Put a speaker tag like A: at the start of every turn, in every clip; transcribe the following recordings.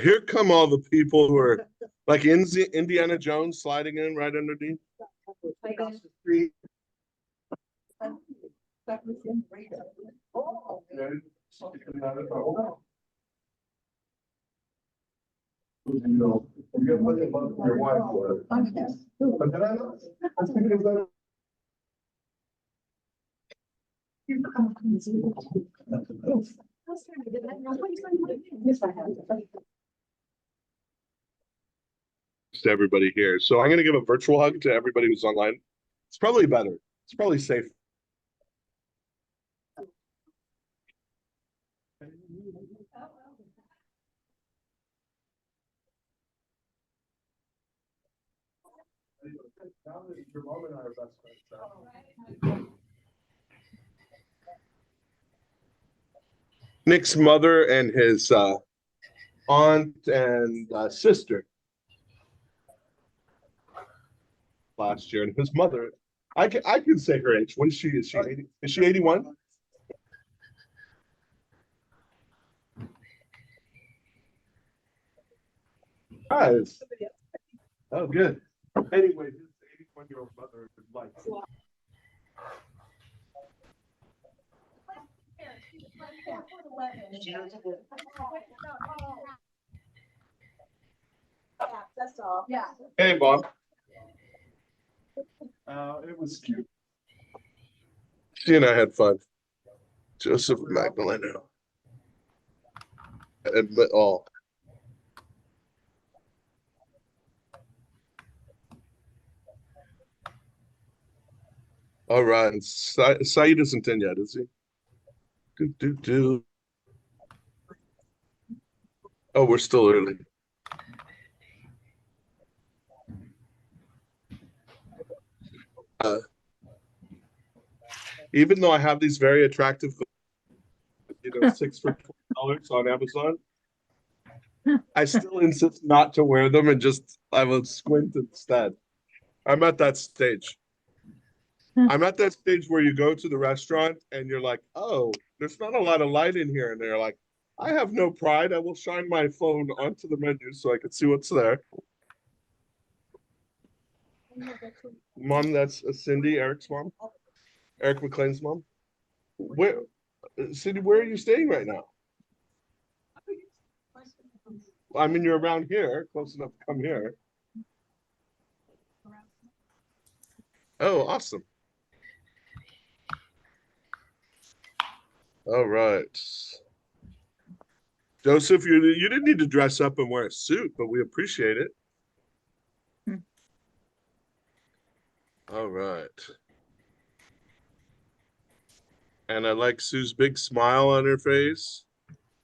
A: Here come all the people who are like Indiana Jones sliding in right underneath.
B: Across the street.
A: To everybody here. So I'm going to give a virtual hug to everybody who's online. It's probably better. It's probably safe. Nick's mother and his aunt and sister last year, and his mother. I can say her age. What is she? Is she 80? Is she 81? Nice. Oh, good. Anyway, his 81-year-old mother is like.
C: That's all. Yeah.
A: Hey, Mom. It was cute. She and I had fun. Joseph Magdalena. Admit all. All right. Saeed isn't in yet, is he? Do. Oh, we're still early. Even though I have these very attractive, 6 for $20 on Amazon, I still insist not to wear them and just I will squint instead. I'm at that stage. I'm at that stage where you go to the restaurant and you're like, oh, there's not a lot of light in here. And they're like, I have no pride. I will shine my phone onto the menu so I can see what's there. Mom, that's Cindy, Eric's mom. Eric McLean's mom. Where, Cindy, where are you staying right now? I mean, you're around here, close enough to come here. Oh, awesome. All right. Joseph, you didn't need to dress up and wear a suit, but we appreciate it. All right. And I like Sue's big smile on her face.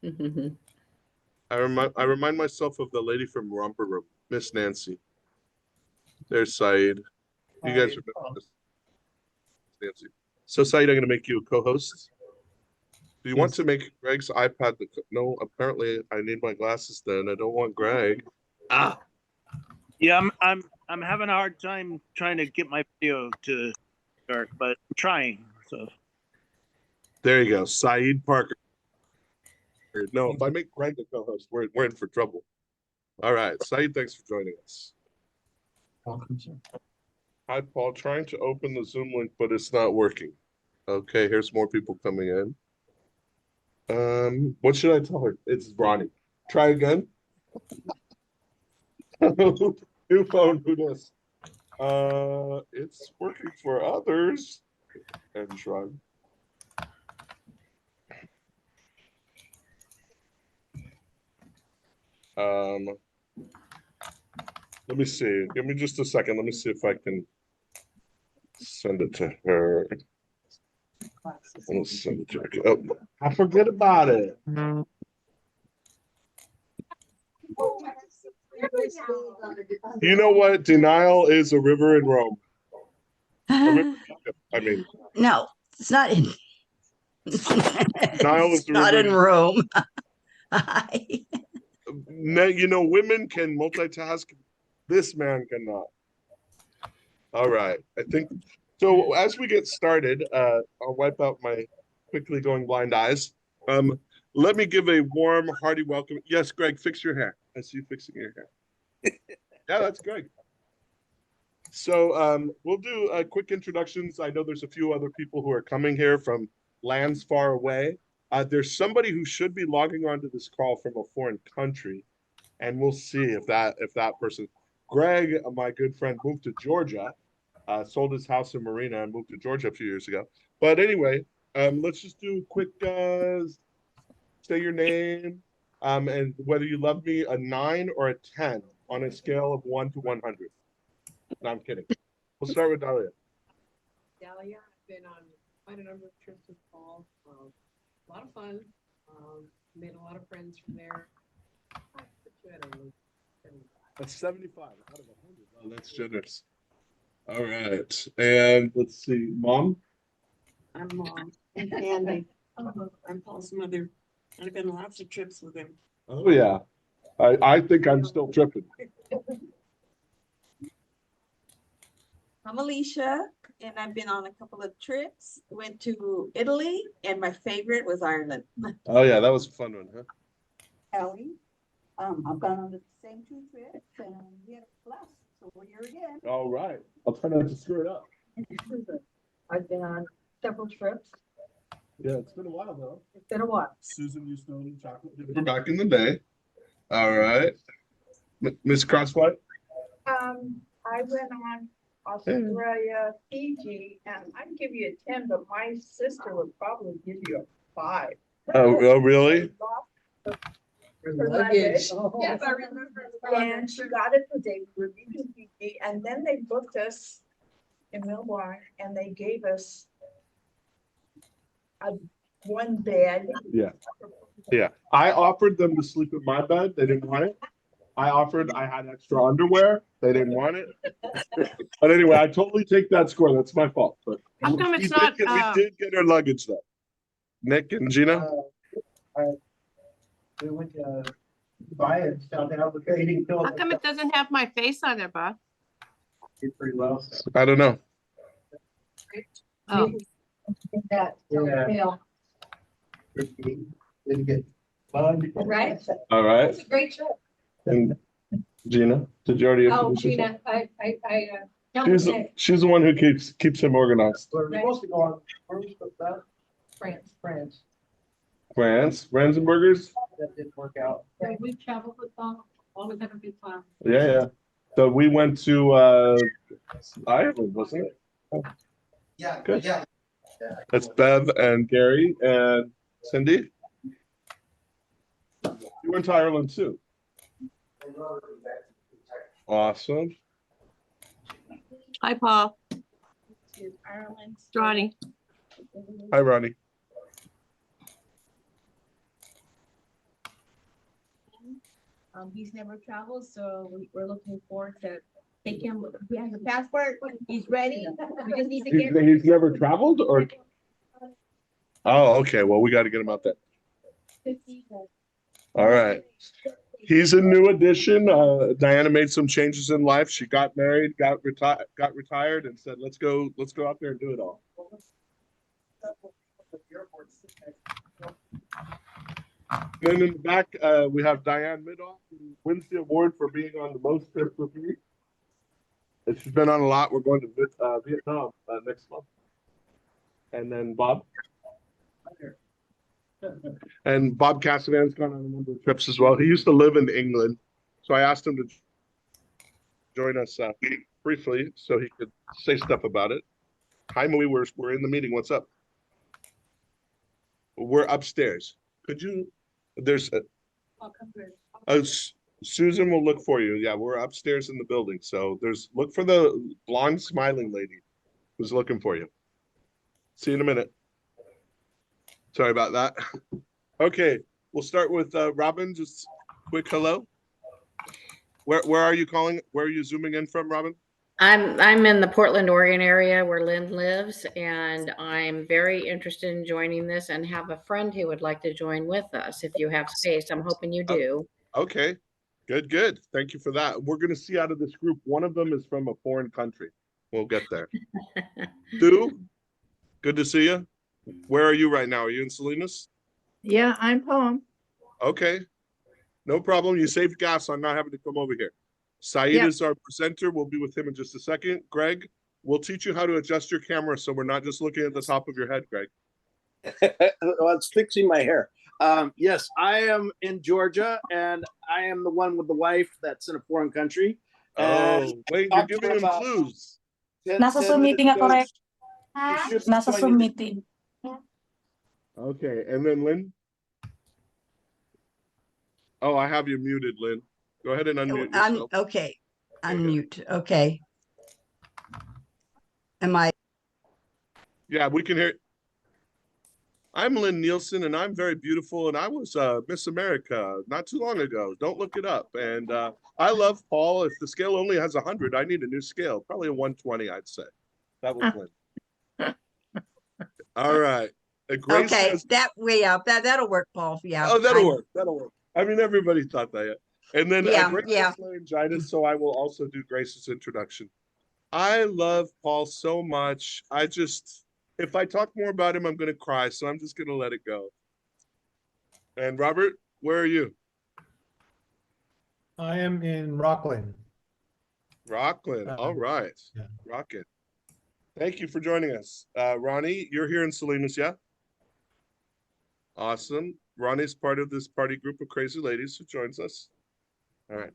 A: I remind myself of the lady from Romper Room, Miss Nancy. There's Saeed. You guys remember Miss Nancy. So Saeed, I'm going to make you a co-host. Do you want to make Greg's iPad? No, apparently I need my glasses then. I don't want Greg.
D: Yeah, I'm having a hard time trying to get my video to start, but I'm trying. So
A: there you go, Saeed Parker. No, if I make Greg the co-host, we're in for trouble. All right, Saeed, thanks for joining us.
B: Welcome, sir.
A: Hi, Paul. Trying to open the Zoom link, but it's not working. Okay, here's more people coming in. What should I tell her? It's Ronnie. Try again. New phone. Who does? It's working for others. And shrug. Let me see. Give me just a second. Let me see if I can send it to her. Let's send it to her. Oh, I forget about it. You know what? Denial is a river in Rome. I mean,
E: no, it's not in.
A: Denial is
E: it's not in Rome.
A: You know, women can multitask This man cannot. All right, I think, so as we get started, I'll wipe out my quickly going blind eyes. Let me give a warm, hearty welcome. Yes, Greg, fix your hair. I see you fixing your hair. Yeah, that's Greg. So we'll do quick introductions. I know there's a few other people who are coming here from lands far away. There's somebody who should be logging onto this call from a foreign country, and we'll see if that person. Greg, my good friend, moved to Georgia, sold his house in Marina and moved to Georgia a few years ago. But anyway, let's just do a quick say your name, and whether you love me a 9 or a 10 on a scale of 1 to 100. No, I'm kidding. We'll start with Dahlia.
F: Dahlia, I've been on quite a number of trips with Paul. A lot of fun. Made a lot of friends from there. I put you at a 75.
A: That's 75 out of 100. Oh, that's generous. All right. And let's see, Mom?
G: I'm Mom. And Andy. I'm Paul's mother. I've been on lots of trips with him.
A: Oh, yeah. I think I'm still tripping.
G: I'm Alicia, and I've been on a couple of trips. Went to Italy, and my favorite was Ireland.
A: Oh, yeah, that was a fun one, huh?
C: Ellie, I've gone on the same 2 trips and we had a blast, so we're here again.
A: All right. I'll try not to screw it up.
C: I've been on several trips.
A: Yeah, it's been a while, though.
C: It's been a while.
A: Susan used to own chocolate dipper back in the day. All right. Miss Crosswhite?
H: I went on Australia, Fiji, and I'd give you a 10, but my sister would probably give you a 5.
A: Oh, really?
H: Her luggage. Yes, I remember. And she got it the day we were leaving Fiji, and then they booked us in Melbourne, and they gave us one bed.
A: Yeah. Yeah. I offered them to sleep in my bed. They didn't want it. I had extra underwear. They didn't want it. But anyway, I totally take that score. That's my fault. But
F: How come
A: we
F: it's
A: did
F: not,
A: we did get our luggage though. Nick and Gina?
B: We went to Dubai and found out the trading.
F: how come it doesn't have my face on it, Bob?
B: Did pretty well.
A: I don't know.
F: Oh,
C: That,
B: Yeah. Didn't get bugged.
C: right?
A: All right.
C: It's a great trip.
A: And Gina, did you already
H: Oh,
A: introduce yourself?
H: Gina,
A: She's the one who keeps him organized.
B: We're supposed to go on, where we supposed to go?
H: France.
A: France, Ransenburgers?
B: That didn't work out.
H: We traveled with them, always have a good time.
A: Yeah, yeah. So we went to Ireland, wasn't it?
B: Yeah,
A: Good.
B: yeah.
A: That's Bev and Gary and Cindy. You went to Ireland too. Awesome.
F: hi, Paul.
G: Ireland.
F: Ronnie.
A: Hi, Ronnie.
I: He's never traveled, so we're looking forward to take him. We have the passport. He's ready. We just need to get.
A: He's never traveled or? Oh, okay. Well, we got to get him out there. All right. He's a new addition. Diana made some changes in life. She got married, got retired, and said, "Let's go out there and do it all." Then in the back, we have Diane Midoff, who wins the award for being on the most trips with me. And she's been on a lot. We're going to Vietnam next month. And then Bob. And Bob Cassidan's gone on a number of trips as well. He used to live in England, so I asked him to join us briefly so he could say stuff about it. Hi, Marie, we're in the meeting. What's up? We're upstairs. Could you? There's Susan will look for you. Yeah, we're upstairs in the building. So look for the blonde smiling lady who's looking for you. See you in a minute. Sorry about that. Okay, we'll start with Robin. Just quick hello. Where are you calling? Where are you zooming in from, Robin?
J: I'm in the Portland, Oregon area where Lynn lives, and I'm very interested in joining this and have a friend who would like to join with us if you have space. I'm hoping you do.
A: Okay. Good, good. Thank you for that. We're gonna see out of this group, one of them is from a foreign country. We'll get there. Sue, good to see you. Where are you right now? Are you in Salinas?
E: Yeah, I'm home.
A: Okay, no problem. You saved gas on not having to come over here. Saeed
E: Yep.
A: is our presenter. We'll be with him in just a second. Greg, we'll teach you how to adjust your camera so we're not just looking at the top of your head, Greg.
K: Well, it's fixing my hair. Yes, I am in Georgia, and I am the one with the wife that's in a foreign country.
A: Oh, wait, you're
K: talked to
A: giving
K: her
A: him
K: about
A: clues.
K: 10
L: Nasa
K: 10
L: Zoom
K: minutes
L: meeting ako,
K: ago,
L: Rek.
K: she should be
L: Nasa Zoom
K: joining.
L: meeting.
A: Okay, and then Lynn? Oh, I have you muted, Lynn. Go ahead and unmute yourself.
E: Okay, unmute, okay. Am I?
A: Yeah, we can hear. I'm Lynn Nielsen, and I'm very beautiful, and I was Miss America not too long ago. Don't look it up. And I love Paul. If the scale only has 100, I need a new scale. Probably a 120, I'd say. That was Lynn. All right. Grace
E: Okay,
A: says,
E: that way up. That'll work, Paul. Yeah.
A: oh, that'll work. That'll work. I mean, everybody thought that. Yeah. And then
E: Yeah,
A: Grace
E: yeah.
A: has laryngitis, so I will also do Grace's introduction. I love Paul so much. If I talk more about him, I'm going to cry, so I'm just going to let it go. And Robert, where are you?
B: I am in Rockland.
A: Rockland. All right.
B: Yeah.
A: Rocket. Thank you for joining us. Ronnie, you're here in Salinas, yeah? Awesome. Ronnie's part of this party group of crazy ladies who joins us. All right.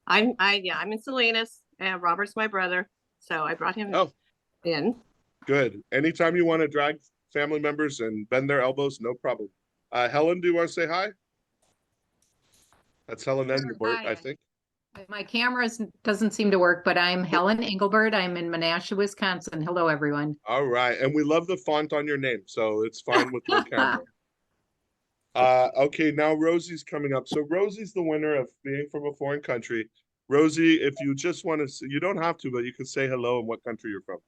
F: I'm in Salinas, and Robert's my brother, so I brought him in.
A: Good. Anytime you want to drag family members and bend their elbows, no problem. Helen, do you want to say hi? That's Helen Engelbert, I think.
M: My camera doesn't seem to work, but I'm Helen Engelbert. I'm in Menasha, Wisconsin. Hello, everyone.
A: All right. And we love the font on your name, so it's fine with no camera. Okay, now Rosie's coming up. So Rosie's the winner of being from a foreign country. Rosie, if you just want to, you don't have to, but you can say hello and what country you're from.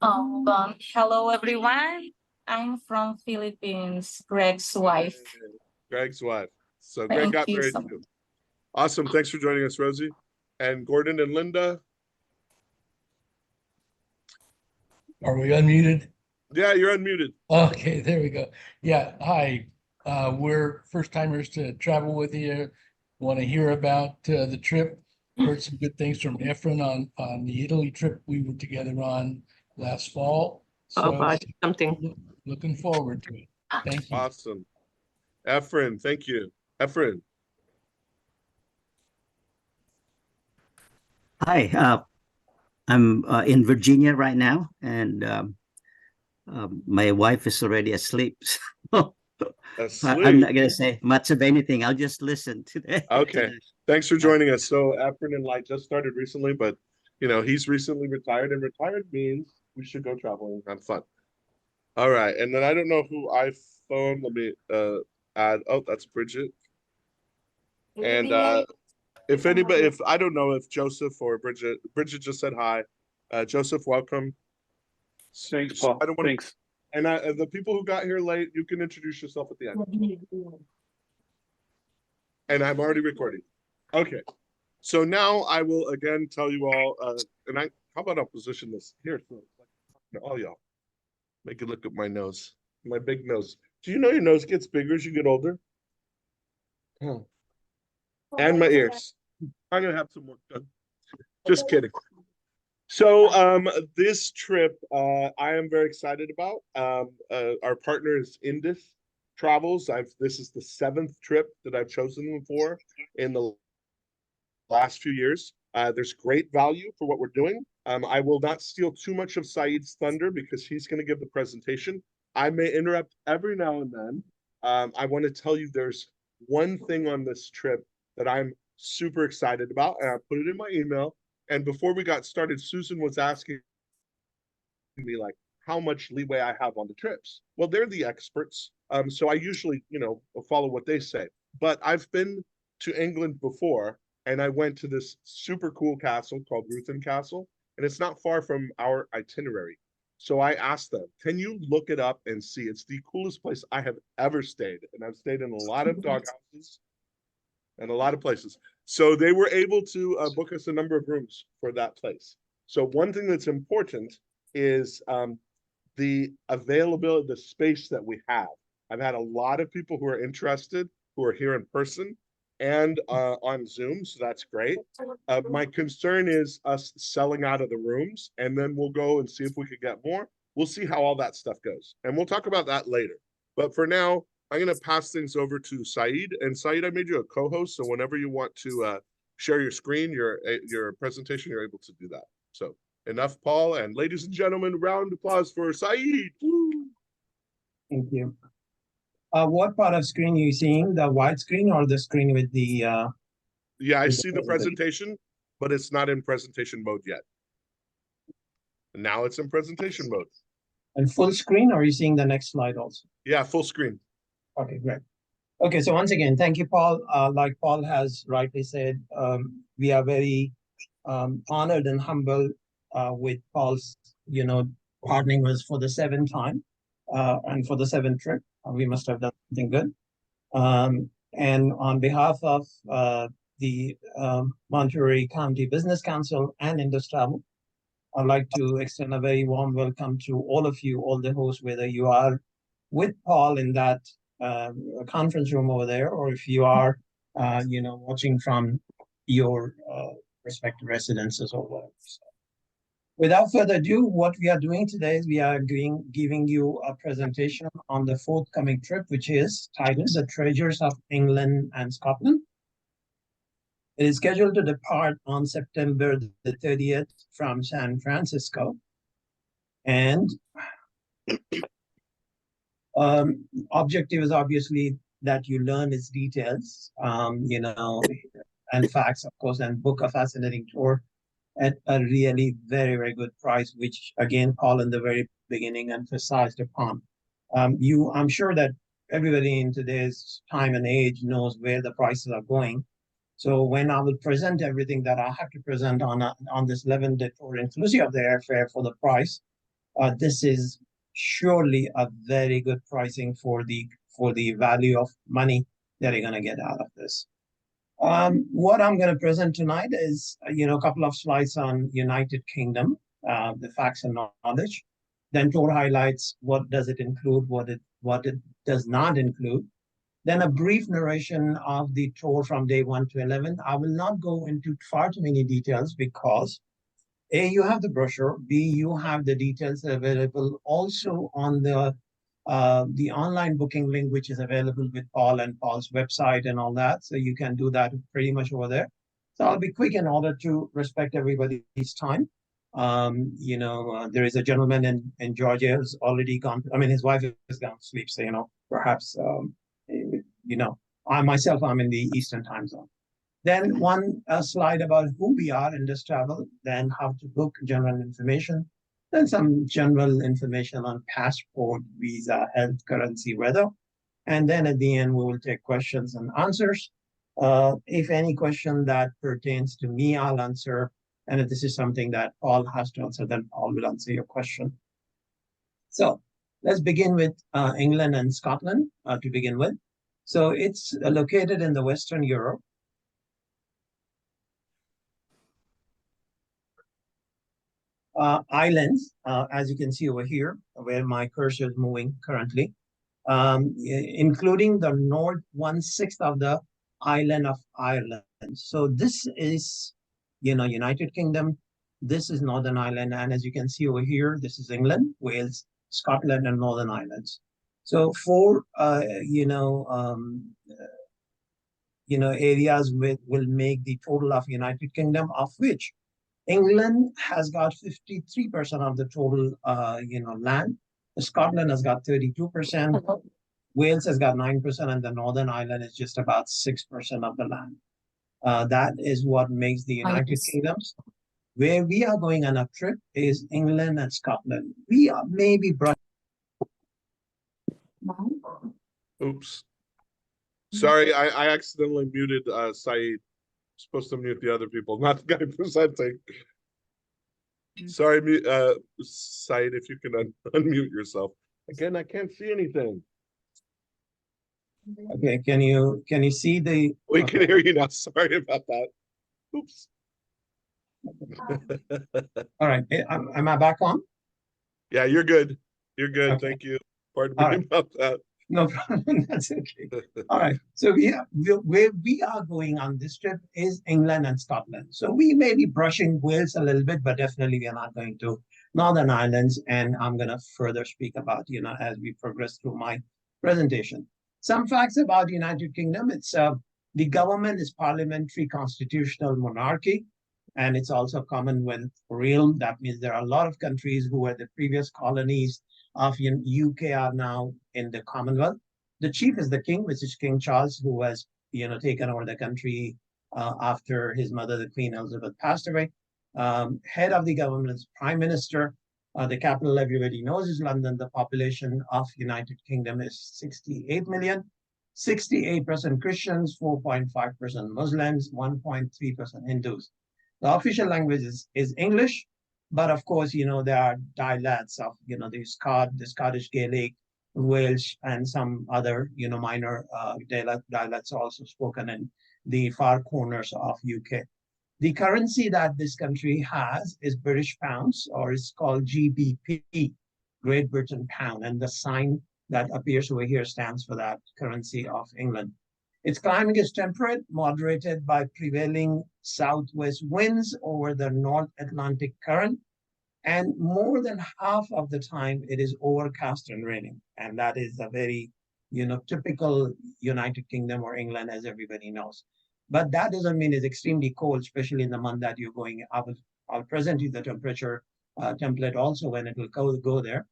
L: Hello, everyone. I'm from Philippines, Greg's wife.
A: Greg's wife. So Greg
L: Thank
A: got
L: you
A: married
L: so
A: too. Awesome. Thanks for joining us, Rosie. And Gordon and Linda.
N: Are we unmuted?
A: Yeah, you're unmuted.
N: Okay, there we go. Yeah, hi. We're first timers to travel with you. Want to hear about the trip. Heard some good things from Efren on the Italy trip we were together on last fall. So
F: something.
N: looking forward to it. Thank you.
A: Awesome. Efren, thank you. Efren.
O: Hi, I'm in Virginia right now, and my wife is already asleep. So I'm not going to say much of anything. I'll just listen today.
A: Okay. Thanks for joining us. So Efren and Light just started recently, but he's recently retired, and retired means we should go traveling and have fun. All right. And then I don't know who iPhone. Let me add. Oh, that's Bridget. And if I don't know if Joseph or Bridget just said hi. Joseph, welcome.
D: Thanks, Paul. Thanks.
A: And the people who got here late, you can introduce yourself at the end. And I'm already recording. Okay. So now I will again tell you all, how about I'll position this here? All y'all, make it look at my nose, my big nose. Do you know your nose gets bigger as you get older? Oh. And my ears. I'm gonna have some work done. Just kidding. So this trip I am very excited about. Our partner is Indus Travels. This is the 7th trip that I've chosen them for in the last few years. There's great value for what we're doing. I will not steal too much of Saeed's thunder because he's going to give the presentation. I may interrupt every now and then. I want to tell you there's one thing on this trip that I'm super excited about, and I put it in my email. And before we got started, Susan was asking me like how much leeway I have on the trips. Well, they're the experts. So I usually, follow what they say. But I've been to England before, and I went to this super cool castle called Ruthin Castle, and it's not far from our itinerary. So I asked them, can you look it up and see? It's the coolest place I have ever stayed. And I've stayed in a lot of dog houses. and a lot of places. So they were able to book us a number of rooms for that place. So one thing that's important is the availability, the space that we have. I've had a lot of people who are interested, who are here in person and on Zoom, so that's great. My concern is us selling out of the rooms, and then we'll go and see if we could get more. We'll see how all that stuff goes, and we'll talk about that later. But for now, I'm going to pass things over to Saeed. And Saeed, I made you a co-host, so whenever you want to share your screen, your presentation, you're able to do that. So enough, Paul, and ladies and gentlemen, round of applause for Saeed. Woo!
B: Thank you. What part of screen are you seeing? The wide screen or the screen with the?
A: Yeah, I see the presentation, but it's not in presentation mode yet. Now it's in presentation mode.
B: And full screen, or are you seeing the next slide also?
A: Yeah, full screen.
B: Okay, great. Okay, so once again, thank you, Paul. Like Paul has rightly said, we are very honored and humble with Paul's, partnering us for the 7th time and for the 7th trip. We must have done something good. And on behalf of the Monterey County Business Council and Indus Travel, I'd like to extend a very warm welcome to all of you, all the hosts, whether you are with Paul in that conference room over there, or if you are, watching from your respective residences or whatever. So, without further ado, what we are doing today is we are giving you a presentation on the forthcoming trip, which is titled The Treasures of England and Scotland. It is scheduled to depart on September the 30th from San Francisco. And objective is obviously that you learn its details, and facts, of course, and book a fascinating tour at a really very, very good price, which again, Paul in the very beginning emphasized upon. I'm sure that everybody in today's time and age knows where the prices are going. So when I will present everything that I have to present on this 11-day tour, inclusive of the airfare for the price, this is surely a very good pricing for the value of money that you're going to get out of this. What I'm going to present tonight is, a couple of slides on United Kingdom, the facts and knowledge. Then tour highlights, what does it include, what it does not include. Then a brief narration of the tour from day 1 to 11. I will not go into far too many details because A, you have the brochure, B, you have the details available also on the online booking link, which is available with Paul and Paul's website and all that. So you can do that pretty much over there. So I'll be quick in order to respect everybody's time. There is a gentleman in Georgia who's already gone. I mean, his wife has gone to sleep. So, perhaps, I myself, I'm in the Eastern time zone. Then one slide about who we are in this travel, then how to book, general information, then some general information on passport, visa, health, currency, weather. And then at the end, we will take questions and answers. If any question that pertains to me, I'll answer. And if this is something that Paul has to answer, then Paul will answer your question. So let's begin with England and Scotland to begin with. So it's located in the Western Europe. Islands, as you can see over here, where my cursor is moving currently, including the north 1/6 of the island of Ireland. So this is, United Kingdom. This is Northern Ireland, and as you can see over here, this is England, Wales, Scotland, and Northern Islands. So four, areas will make the total of United Kingdom, of which England has got 53% of the total, land. Scotland has got 32%. Wales has got 9%, and the Northern Ireland is just about 6% of the land. That is what makes the United Kingdoms. Where we are going on a trip is England and Scotland. We are maybe brought.
A: Oops. Sorry, I accidentally muted Saeed. Supposed to mute the other people, not the guy presenting. Sorry, Saeed, if you can unmute yourself. Again, I can't see anything.
B: Okay, can you see the?
A: We can hear you now. Sorry about that. Oops.
B: All right, am I back on?
A: Yeah, you're good. You're good.
B: Okay.
A: Thank you. Pardon
B: All
A: me
B: right.
A: about that.
B: No problem. That's okay. All right. So where we are going on this trip is England and Scotland. So we may be brushing Wales a little bit, but definitely we are not going to Northern Irelands. And I'm going to further speak about, as we progress through my presentation. Some facts about United Kingdom. It's the government is parliamentary constitutional monarchy, and it's also Commonwealth realm. That means there are a lot of countries who were the previous colonies of UK are now in the Commonwealth. The chief is the king, which is King Charles, who has taken over the country after his mother, the Queen Elizabeth, passed away. Head of the government is Prime Minister. The capital, everybody knows, is London. The population of United Kingdom is 68 million. 68% Christians, 4.5% Muslims, 1.3% Hindus. The official language is English. But of course, there are dialects of, the Scottish Gaelic, Welsh, and some other, minor dialects also spoken in the far corners of UK. The currency that this country has is British pounds, or it's called GBP, Great Britain pound, and the sign that appears over here stands for that currency of England. Its climate is temperate, moderated by prevailing southwest winds over the North Atlantic current. And more than half of the time, it is overcast and raining. And that is a very, typical United Kingdom or England, as everybody knows. But that doesn't mean it's extremely cold, especially in the month that you're going. I'll present you the temperature template also when it will go there.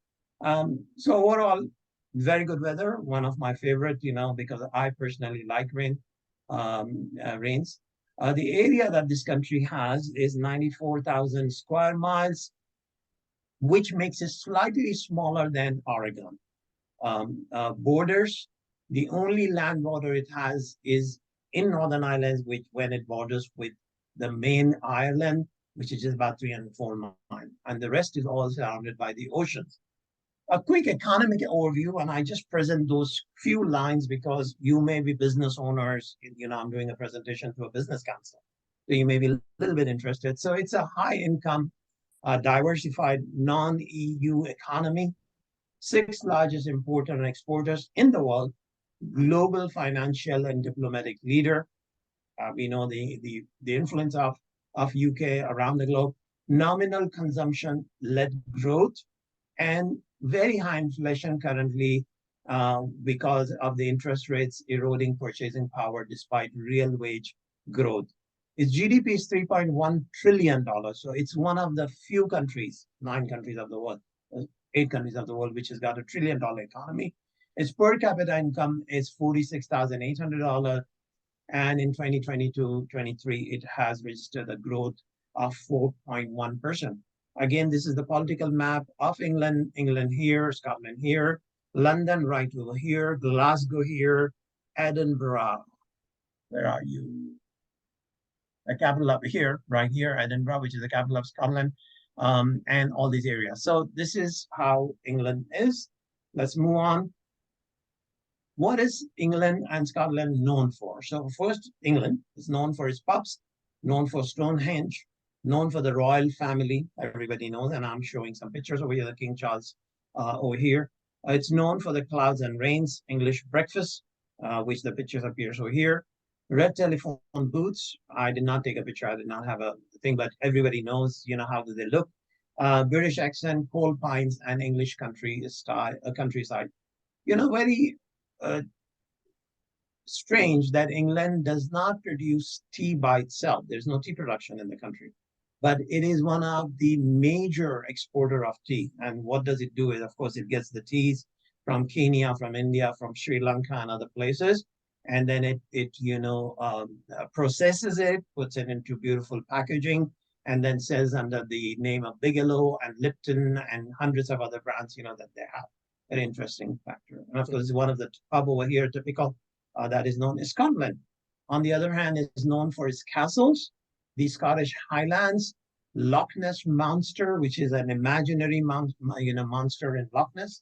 B: So overall, very good weather. One of my favorite, because I personally like rains. The area that this country has is 94,000 square miles, which makes it slightly smaller than Oregon. Borders, the only land border it has is in Northern Ireland, which when it borders with the main Ireland, which is just about 304 miles, and the rest is all surrounded by the oceans. A quick economic overview, and I just present those few lines because you may be business owners. I'm doing a presentation to a business council, so you may be a little bit interested. So it's a high income, diversified non-EU economy, 6th largest importer and exporters in the world, global financial and diplomatic leader. We know the influence of UK around the globe, nominal consumption-led growth, and very high inflation currently because of the interest rates eroding purchasing power despite real wage growth. Its GDP is $3.1 trillion. So it's one of the few countries, 9 countries of the world, 8 countries of the world, which has got $1 trillion economy. Its per capita income is $46,800. And in 2022-23, it has registered a growth of 4.1%. Again, this is the political map of England. England here, Scotland here, London right over here, Glasgow here, Edinburgh. Where are you? The capital up here, right here, Edinburgh, which is the capital of Scotland, and all these areas. So this is how England is. Let's move on. What is England and Scotland known for? So first, England is known for its pubs, known for Stonehenge, known for the royal family, everybody knows, and I'm showing some pictures over here, the King Charles over here. It's known for the clouds and rains, English breakfast, which the pictures appears over here. Red telephone booths. I did not take a picture. I did not have a thing, but everybody knows, how do they look. British accent, coal pines, and English countryside. Very strange that England does not produce tea by itself. There's no tea production in the country, but it is one of the major exporter of tea. And what does it do is, of course, it gets the teas from Kenya, from India, from Sri Lanka, and other places. And then it processes it, puts it into beautiful packaging, and then sells under the name of Bigelow and Lipton and hundreds of other brands, that they have. Very interesting factor. And of course, one of the pub over here, typical, that is known as Scotland. On the other hand, is known for its castles, the Scottish Highlands, Loch Ness Monster, which is an imaginary monster in Loch Ness.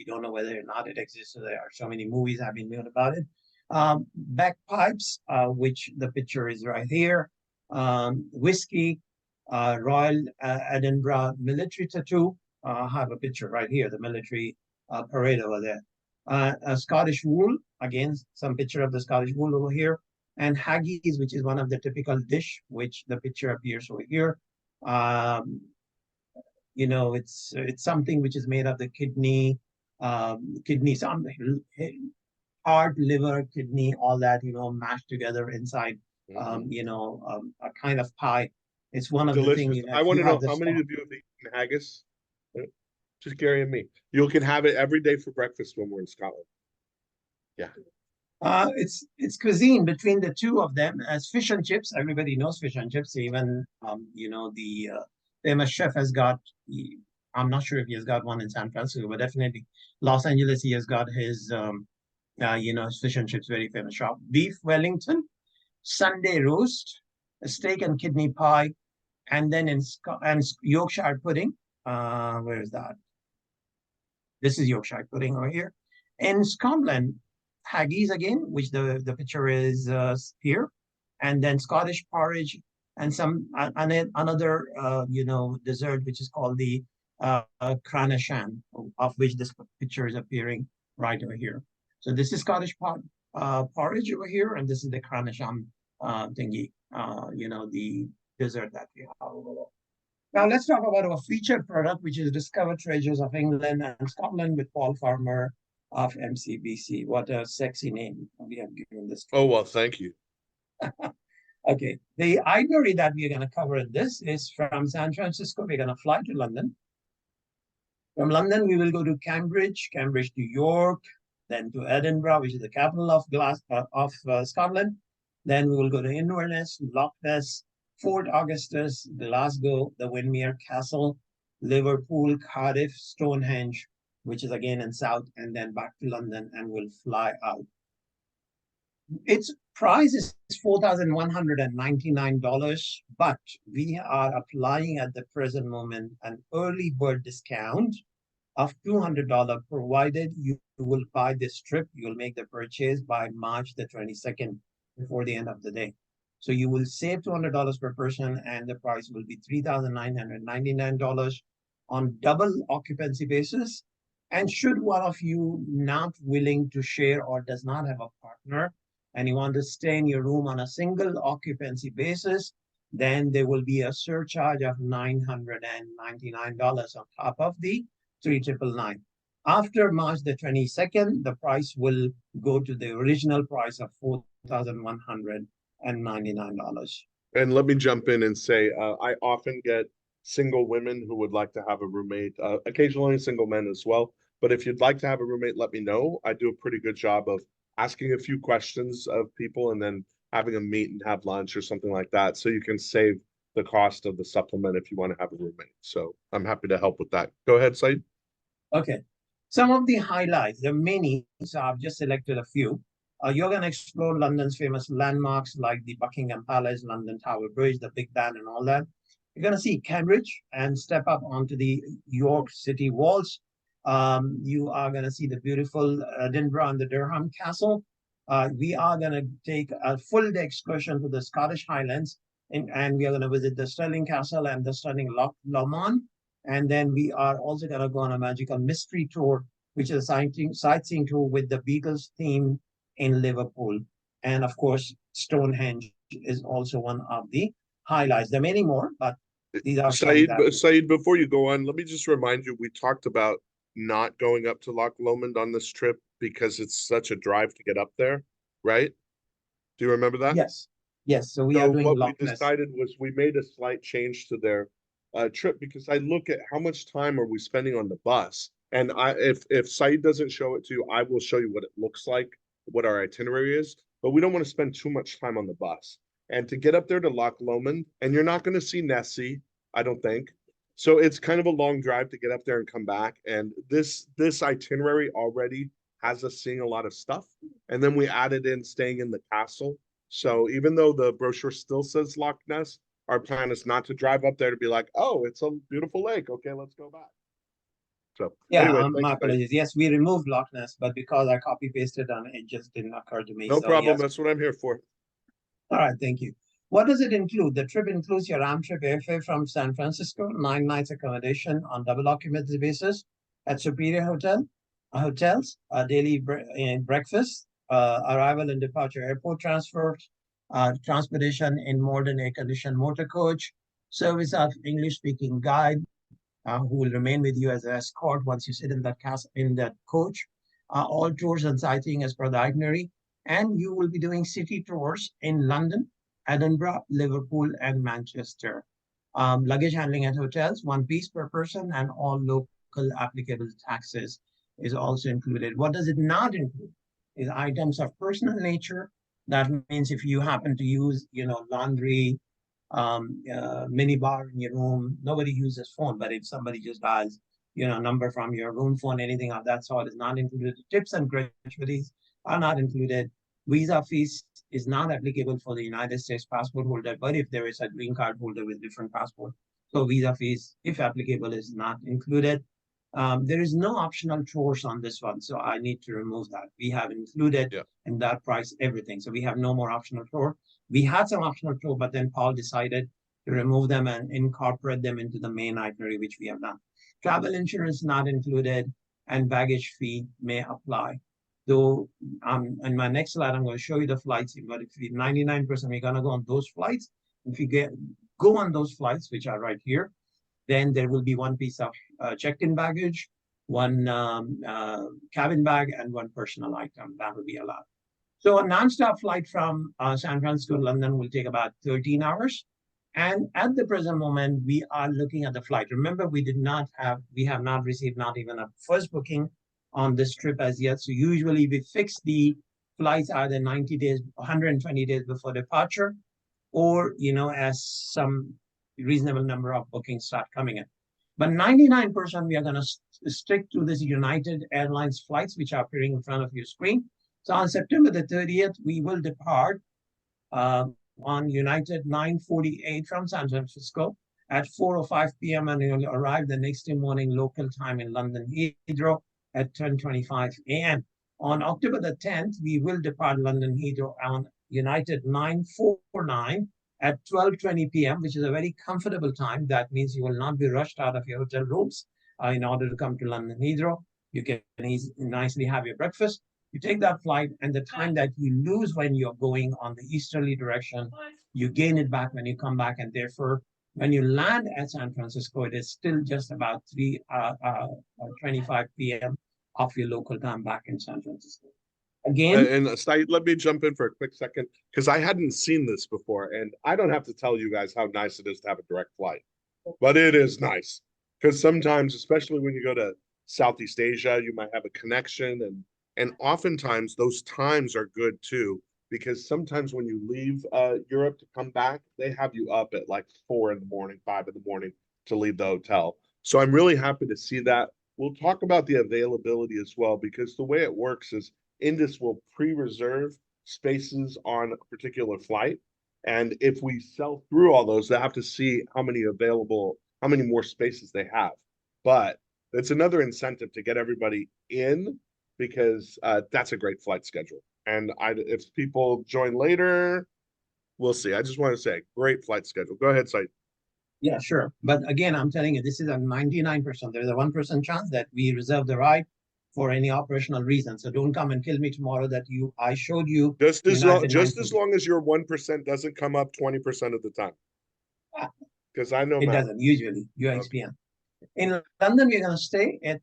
B: We don't know whether or not it exists. So there are so many movies have been made about it. Bagpipes, which the picture is right here. Whiskey, Royal Edinburgh military tattoo. I have a picture right here, the military parade over there. A Scottish wool, again, some picture of the Scottish wool over here. And haggis, which is one of the typical dish, which the picture appears over here. You know, it's something which is made of the kidney, something, heart, liver, kidney, all that, you know, mashed together inside, you know, a kind of pie. It's one of the things. You know,
A: I want to know how many of you have eaten haggis? Just Gary and me. You can have it every day for breakfast when we're in Scotland. Yeah.
B: It's cuisine between the two of them as fish and chips. Everybody knows fish and chips. Even you know, the famous chef has got. I'm not sure if he has got one in San Francisco, but definitely Los Angeles. He has got his you know, his fish and chips, very famous shop. Beef Wellington, Sunday roast, a steak and kidney pie, and then in Yorkshire pudding. Where is that? This is Yorkshire pudding over here. In Scotland, haggis again, which the picture is here, and then Scottish porridge and some another you know, dessert which is called the Cranachan, of which this picture is appearing right over here. So this is Scottish porridge over here, and this is the Cranachan thingy, you know, the dessert that we have over there. Now let's talk about our featured product, which is Discover Treasures of England and Scotland with Paul Farmer of MCBC. What a sexy name we have given this.
A: Oh, well, thank you.
B: Okay, the itinerary that we're going to cover in this is from San Francisco. We're going to fly to London. From London, we will go to Cambridge, New York, then to Edinburgh, which is the capital of Scotland. Then we will go to Inverness, Loch Ness, Fort Augustus, Glasgow, the Windermere Castle, Liverpool, Cardiff, Stonehenge, which is again in South, and then back to London, and we'll fly out. Its price is $4,199, but we are applying at the present moment an early bird discount of $200, provided you will buy this trip. You will make the purchase by March the 22nd, before the end of the day. So you will save $200 per person, and the price will be $3,999 on double occupancy basis. And should one of you not willing to share or does not have a partner, and you want to stay in your room on a single occupancy basis, then there will be a surcharge of $999 on top of the $3,999. After March the 22nd, the price will go to the original price of $4,199.
A: And let me jump in and say, I often get single women who would like to have a roommate, occasionally single men as well. But if you'd like to have a roommate, let me know. I do a pretty good job of asking a few questions of people and then having them meet and have lunch or something like that. So you can save the cost of the supplement if you want to have a roommate. So I'm happy to help with that. Go ahead, Saeed.
B: Okay. Some of the highlights, there are many, so I've just selected a few. You're going to explore London's famous landmarks like the Buckingham Palace, London Tower Bridge, the Big Ben, and all that. You're going to see Cambridge and step up onto the York City walls. You are going to see the beautiful Edinburgh and the Durham Castle. We are going to take a full day excursion to the Scottish Highlands, and we are going to visit the Stirling Castle and the stunning Loch Lomond. And then we are also going to go on a magical mystery tour, which is a sightseeing tour with the Beatles theme in Liverpool. And of course, Stonehenge is also one of the highlights. There are many more, but these are
A: Saeed, before you go on, let me just remind you, we talked about not going up to Loch Lomond on this trip because it's such a drive to get up there, right? Do you remember that?
B: Yes. Yes. So we are doing
A: what
B: Loch
A: we
B: Ness.
A: decided was we made a slight change to their trip because I look at how much time are we spending on the bus. And if Saeed doesn't show it to you, I will show you what it looks like, what our itinerary is, but we don't want to spend too much time on the bus. And to get up there to Loch Lomond, and you're not going to see Nessie, I don't think. So it's kind of a long drive to get up there and come back. And this itinerary already has us seeing a lot of stuff. And then we added in staying in the castle. So even though the brochure still says Loch Ness, our plan is not to drive up there to be like, oh, it's a beautiful lake. Okay, let's go back. So
B: Yeah,
A: anyway,
B: my
A: thanks, guys.
B: apologies. Yes, we removed Loch Ness, but because I copy pasted on it, just didn't occur to me.
A: No
B: So,
A: problem.
B: yes.
A: That's what I'm here for.
B: All right, thank you. What does it include? The trip includes your round trip airfare from San Francisco, 9 nights accommodation on double occupancy basis at Superior Hotels, a daily breakfast, arrival and departure airport transfers, transportation in modern air-conditioned motor coach, service of English-speaking guide who will remain with you as an escort once you sit in that coach. All tours and sightseeing as per the itinerary, and you will be doing city tours in London, Edinburgh, Liverpool, and Manchester. Luggage handling at hotels, 1 piece per person, and all local applicable taxes is also included. What does it not include? Is items of personal nature. That means if you happen to use, laundry, mini bar in your room, nobody uses phone, but if somebody just dials, number from your room phone, anything of that sort is not included. Tips and gratuities are not included. Visa fees is not applicable for the United States passport holder, but if there is a green card holder with different passport, so visa fees, if applicable, is not included. There is no optional tours on this one, so I need to remove that. We have included in that price everything, so we have no more optional tour. We had some optional tour, but then Paul decided to remove them and incorporate them into the main itinerary, which we have done. Travel insurance not included, and baggage fee may apply. Though in my next slide, I'm going to show you the flights, but if 99%, we're going to go on those flights. If you go on those flights, which are right here, then there will be 1 piece of checked-in baggage, 1 cabin bag, and 1 personal item that will be allowed. So a non-stop flight from San Francisco to London will take about 13 hours. And at the present moment, we are looking at the flight. Remember, we have not received not even a first booking on this trip as yet. So usually we fix the flights either 90 days, 120 days before departure, or, as some reasonable number of bookings start coming in. But 99%, we are going to stick to this United Airlines flights, which are appearing in front of your screen. So on September the 30th, we will depart on United 948 from San Francisco at 4:05 p.m. and you'll arrive the next morning local time in London Heathrow at 10:25 a.m. On October the 10th, we will depart London Heathrow on United 949 at 12:20 p.m., which is a very comfortable time. That means you will not be rushed out of your hotel rooms in order to come to London Heathrow. You can nicely have your breakfast. You take that flight, and the time that you lose when you're going on the easterly direction, you gain it back when you come back. And therefore, when you land at San Francisco, it is still just about 3:25 p.m. of your local time back in San Francisco. Again,
A: and Saeed, let me jump in for a quick second, because I hadn't seen this before, and I don't have to tell you guys how nice it is to have a direct flight, but it is nice, because sometimes, especially when you go to Southeast Asia, you might have a connection, and oftentimes those times are good too, because sometimes when you leave Europe to come back, they have you up at like 4 in the morning, 5 in the morning to leave the hotel. So I'm really happy to see that. We'll talk about the availability as well, because the way it works is Indus will pre-reserve spaces on a particular flight. And if we sell through all those, they have to see how many more spaces they have. But it's another incentive to get everybody in, because that's a great flight schedule. And if people join later, we'll see. I just want to say, great flight schedule. Go ahead, Saeed.
B: Yeah, sure. But again, I'm telling you, this is a 99%. There's a 1% chance that we reserve the right for any operational reason. So don't come and kill me tomorrow that I showed you.
A: Just as long as your 1% doesn't come up 20% of the time. Because I know
B: it doesn't usually. Your XPN. In London, we're going to stay at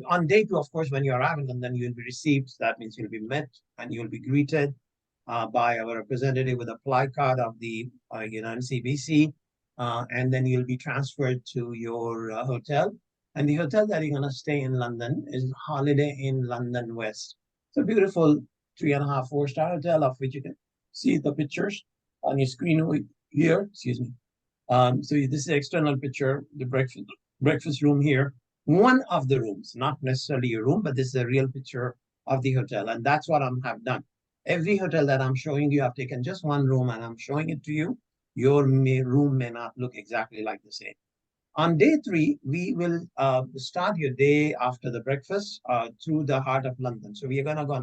B: on day 2. Of course, when you arrive in London, you'll be received. That means you'll be met and you'll be greeted by our representative with a fly card of the CBC, and then you'll be transferred to your hotel. And the hotel that you're going to stay in London is Holiday Inn London West. It's a beautiful 3.5, 4-star hotel, of which you can see the pictures on your screen here. Excuse me. So this is the external picture, the breakfast room here. One of the rooms, not necessarily a room, but this is a real picture of the hotel. And that's what I have done. Every hotel that I'm showing you, I've taken just one room and I'm showing it to you. Your room may not look exactly like the same. On day 3, we will start your day after the breakfast through the heart of London. So we are gonna go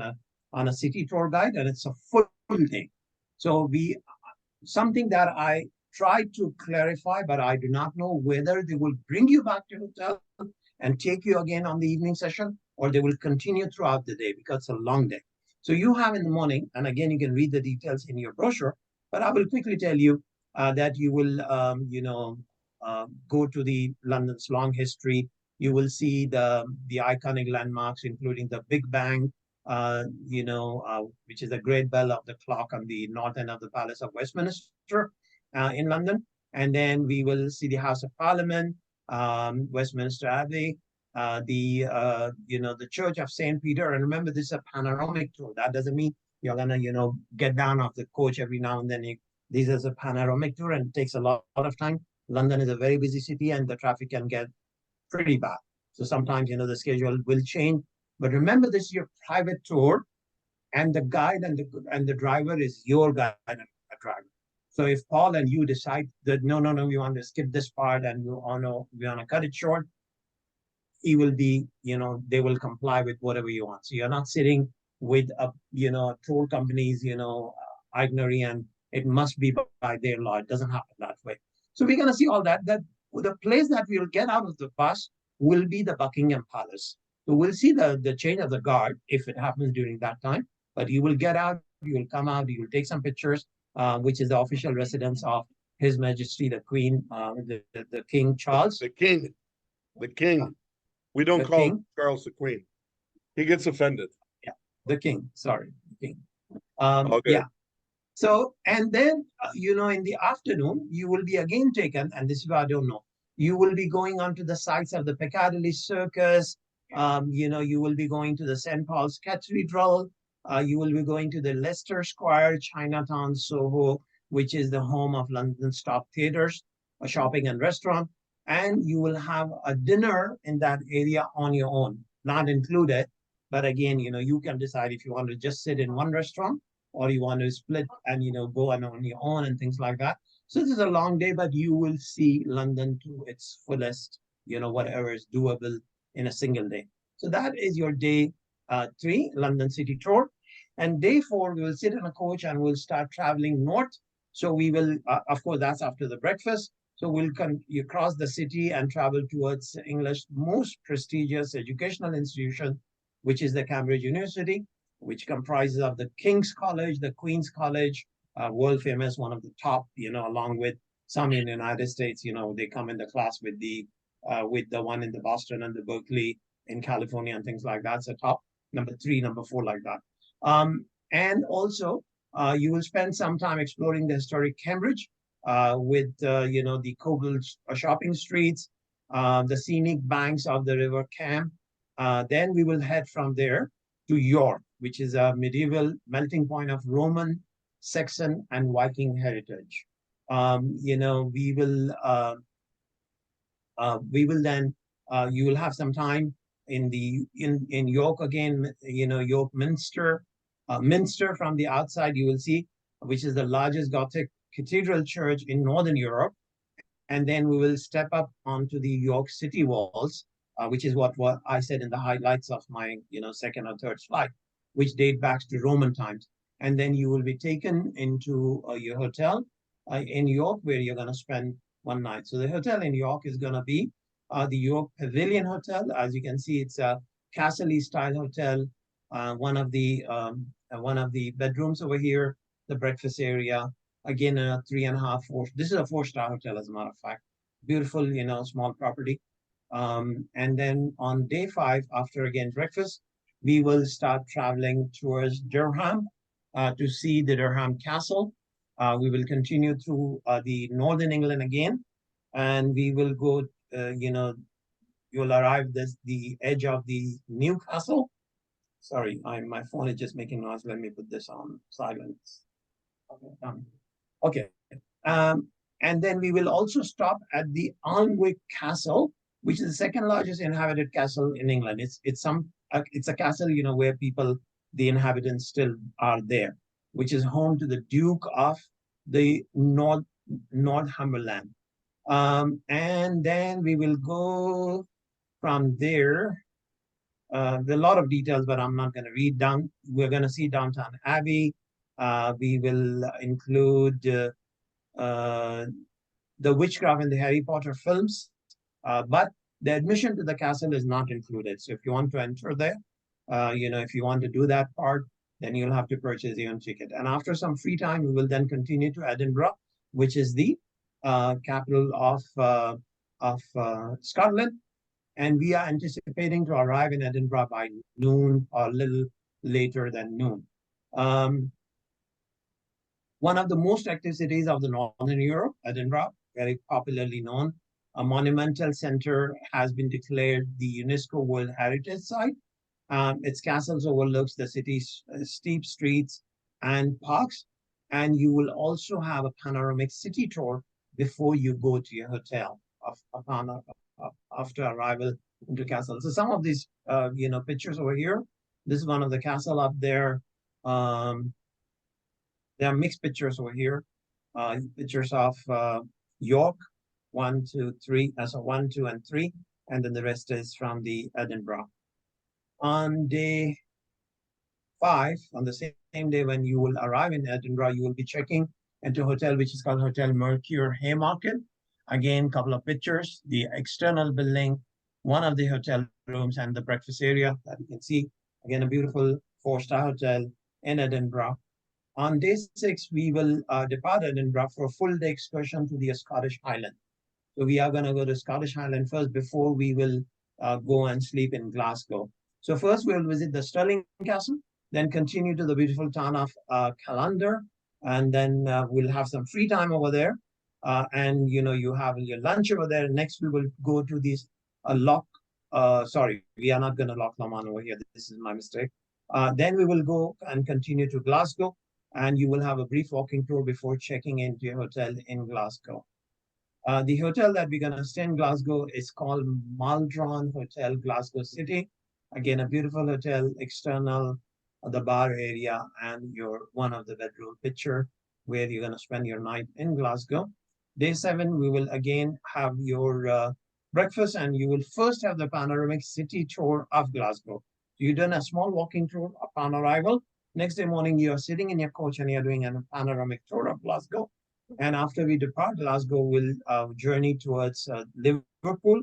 B: on a city tour guide, and it's a full day. So something that I tried to clarify, but I do not know whether they will bring you back to hotel and take you again on the evening session, or they will continue throughout the day because it's a long day. So you have in the morning, and again, you can read the details in your brochure, but I will quickly tell you that you will, go to the London's long history. You will see the iconic landmarks, including the Big Bang, which is the great bell of the clock on the north end of the Palace of Westminster in London. And then we will see the House of Parliament, Westminster Abbey, the Church of St. Peter. And remember, this is a panoramic tour. That doesn't mean you're gonna, get down off the coach every now and then. This is a panoramic tour, and it takes a lot of time. London is a very busy city, and the traffic can get pretty bad. So sometimes, the schedule will change. But remember, this is your private tour, and the guide and the driver is your guide and driver. So if Paul and you decide that no, we want to skip this part and we want to cut it short, he will be, they will comply with whatever you want. So you're not sitting with tour companies, itinerary, and it must be by their law. It doesn't happen that way. So we're going to see all that. That the place that we'll get out of the bus will be the Buckingham Palace. So we'll see the change of the guard if it happens during that time. But you will get out, you will come out, you will take some pictures, which is the official residence of His Majesty the Queen, the King Charles.
A: The King. We don't call Charles the Queen. He gets offended.
B: Yeah, the King. Sorry, the King.
A: Okay.
B: Yeah. So, and then, in the afternoon, you will be again taken, and this is what I don't know, you will be going on to the sites of the Piccadilly Circus. You will be going to the St. Paul's Cathedral. You will be going to the Leicester Square, Chinatown, Soho, which is the home of London's top theaters, a shopping and restaurant. And you will have a dinner in that area on your own, not included. But again, you can decide if you want to just sit in one restaurant, or you want to split and, go on your own and things like that. So this is a long day, but you will see London to its fullest, whatever is doable in a single day. So that is your day 3, London City Tour. And day 4, we will sit in a coach and we'll start traveling north. So we will, of course, that's after the breakfast. So you cross the city and travel towards English most prestigious educational institution, which is the Cambridge University, which comprises of the King's College, the Queen's College, world famous, one of the top, along with some in the United States, they come in the class with the one in the Boston and the Berkeley in California and things like that. So top, number 3, number 4, like that. And also, you will spend some time exploring the historic Cambridge with, the cobbled shopping streets, the scenic banks of the River Cam. Then we will head from there to York, which is a medieval melting point of Roman, Saxon, and Viking heritage. We will then, you will have some time in York again, York Minster. Minster from the outside, you will see, which is the largest Gothic cathedral church in Northern Europe. And then we will step up onto the York city walls, which is what I said in the highlights of my, second or third slide, which date back to Roman times. And then you will be taken into your hotel in York, where you're going to spend one night. So the hotel in York is going to be the York Pavilion Hotel. As you can see, it's a castle-y style hotel. One of the bedrooms over here, the breakfast area. Again, a 3.5, 4. This is a 4-star hotel, as a matter of fact. Beautiful, small property. And then on day 5, after again breakfast, we will start traveling towards Durham to see the Durham Castle. We will continue through the Northern England again, and we will go, you'll arrive at the edge of the Newcastle. Sorry, my phone is just making noise. Let me put this on silence. Okay. And then we will also stop at the Alnwick Castle, which is the second largest inhabited castle in England. It's a castle, where the inhabitants still are there, which is home to the Duke of the Northumberland. And then we will go from there. There are a lot of details, but I'm not going to read down. We're going to see Downton Abbey. We will include the Witchcraft and the Harry Potter films, but the admission to the castle is not included. So if you want to enter there, if you want to do that part, then you'll have to purchase your own ticket. And after some free time, we will then continue to Edinburgh, which is the capital of Scotland. And we are anticipating to arrive in Edinburgh by noon or a little later than noon. One of the most active cities of the Northern Europe, Edinburgh, very popularly known. A monumental center has been declared the UNESCO World Heritage Site. Its castles overlooks the city's steep streets and parks. And you will also have a panoramic city tour before you go to your hotel after arrival into castle. So some of these, pictures over here. This is one of the castle up there. There are mixed pictures over here. Pictures of York, 1, 2, 3. So 1, 2, and 3, and then the rest is from the Edinburgh. On day 5, on the same day when you will arrive in Edinburgh, you will be checking into a hotel which is called Hotel Mercure Haymarket. Again, couple of pictures, the external building, one of the hotel rooms, and the breakfast area that you can see. Again, a beautiful 4-star hotel in Edinburgh. On day 6, we will depart Edinburgh for a full-day excursion to the Scottish Highlands. So we are going to go to Scottish Highlands first before we will go and sleep in Glasgow. So first we will visit the Stirling Castle, then continue to the beautiful town of Callander, and then we'll have some free time over there. And you have your lunch over there. Next, we will go to this sorry, we are not going to Loch Lomond over here. This is my mistake. Then we will go and continue to Glasgow, and you will have a brief walking tour before checking into your hotel in Glasgow. The hotel that we're going to stay in Glasgow is called Maldron Hotel, Glasgow City. Again, a beautiful hotel, external, the bar area, and your one of the bedroom picture where you're going to spend your night in Glasgow. Day 7, we will again have your breakfast, and you will first have the panoramic city tour of Glasgow. You've done a small walking tour upon arrival. Next day morning, you are sitting in your coach and you're doing a panoramic tour of Glasgow. And after we depart Glasgow, we'll journey towards Liverpool.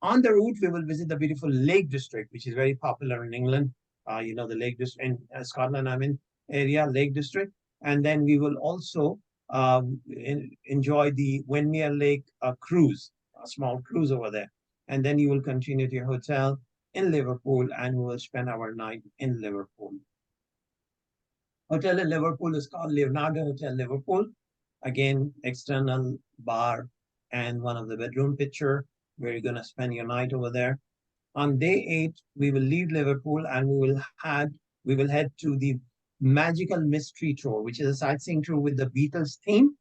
B: On the route, we will visit the beautiful Lake District, which is very popular in England. The Lake District in Scotland, area, Lake District. And then we will also enjoy the Windermere Lake cruise, a small cruise over there. And then you will continue to your hotel in Liverpool, and we will spend our night in Liverpool. Hotel in Liverpool is called Leonardo Hotel Liverpool. Again, external bar and one of the bedroom picture where you're going to spend your night over there. On day 8, we will leave Liverpool and we will head to the Magical Mystery Tour, which is a sightseeing tour with the Beatles theme.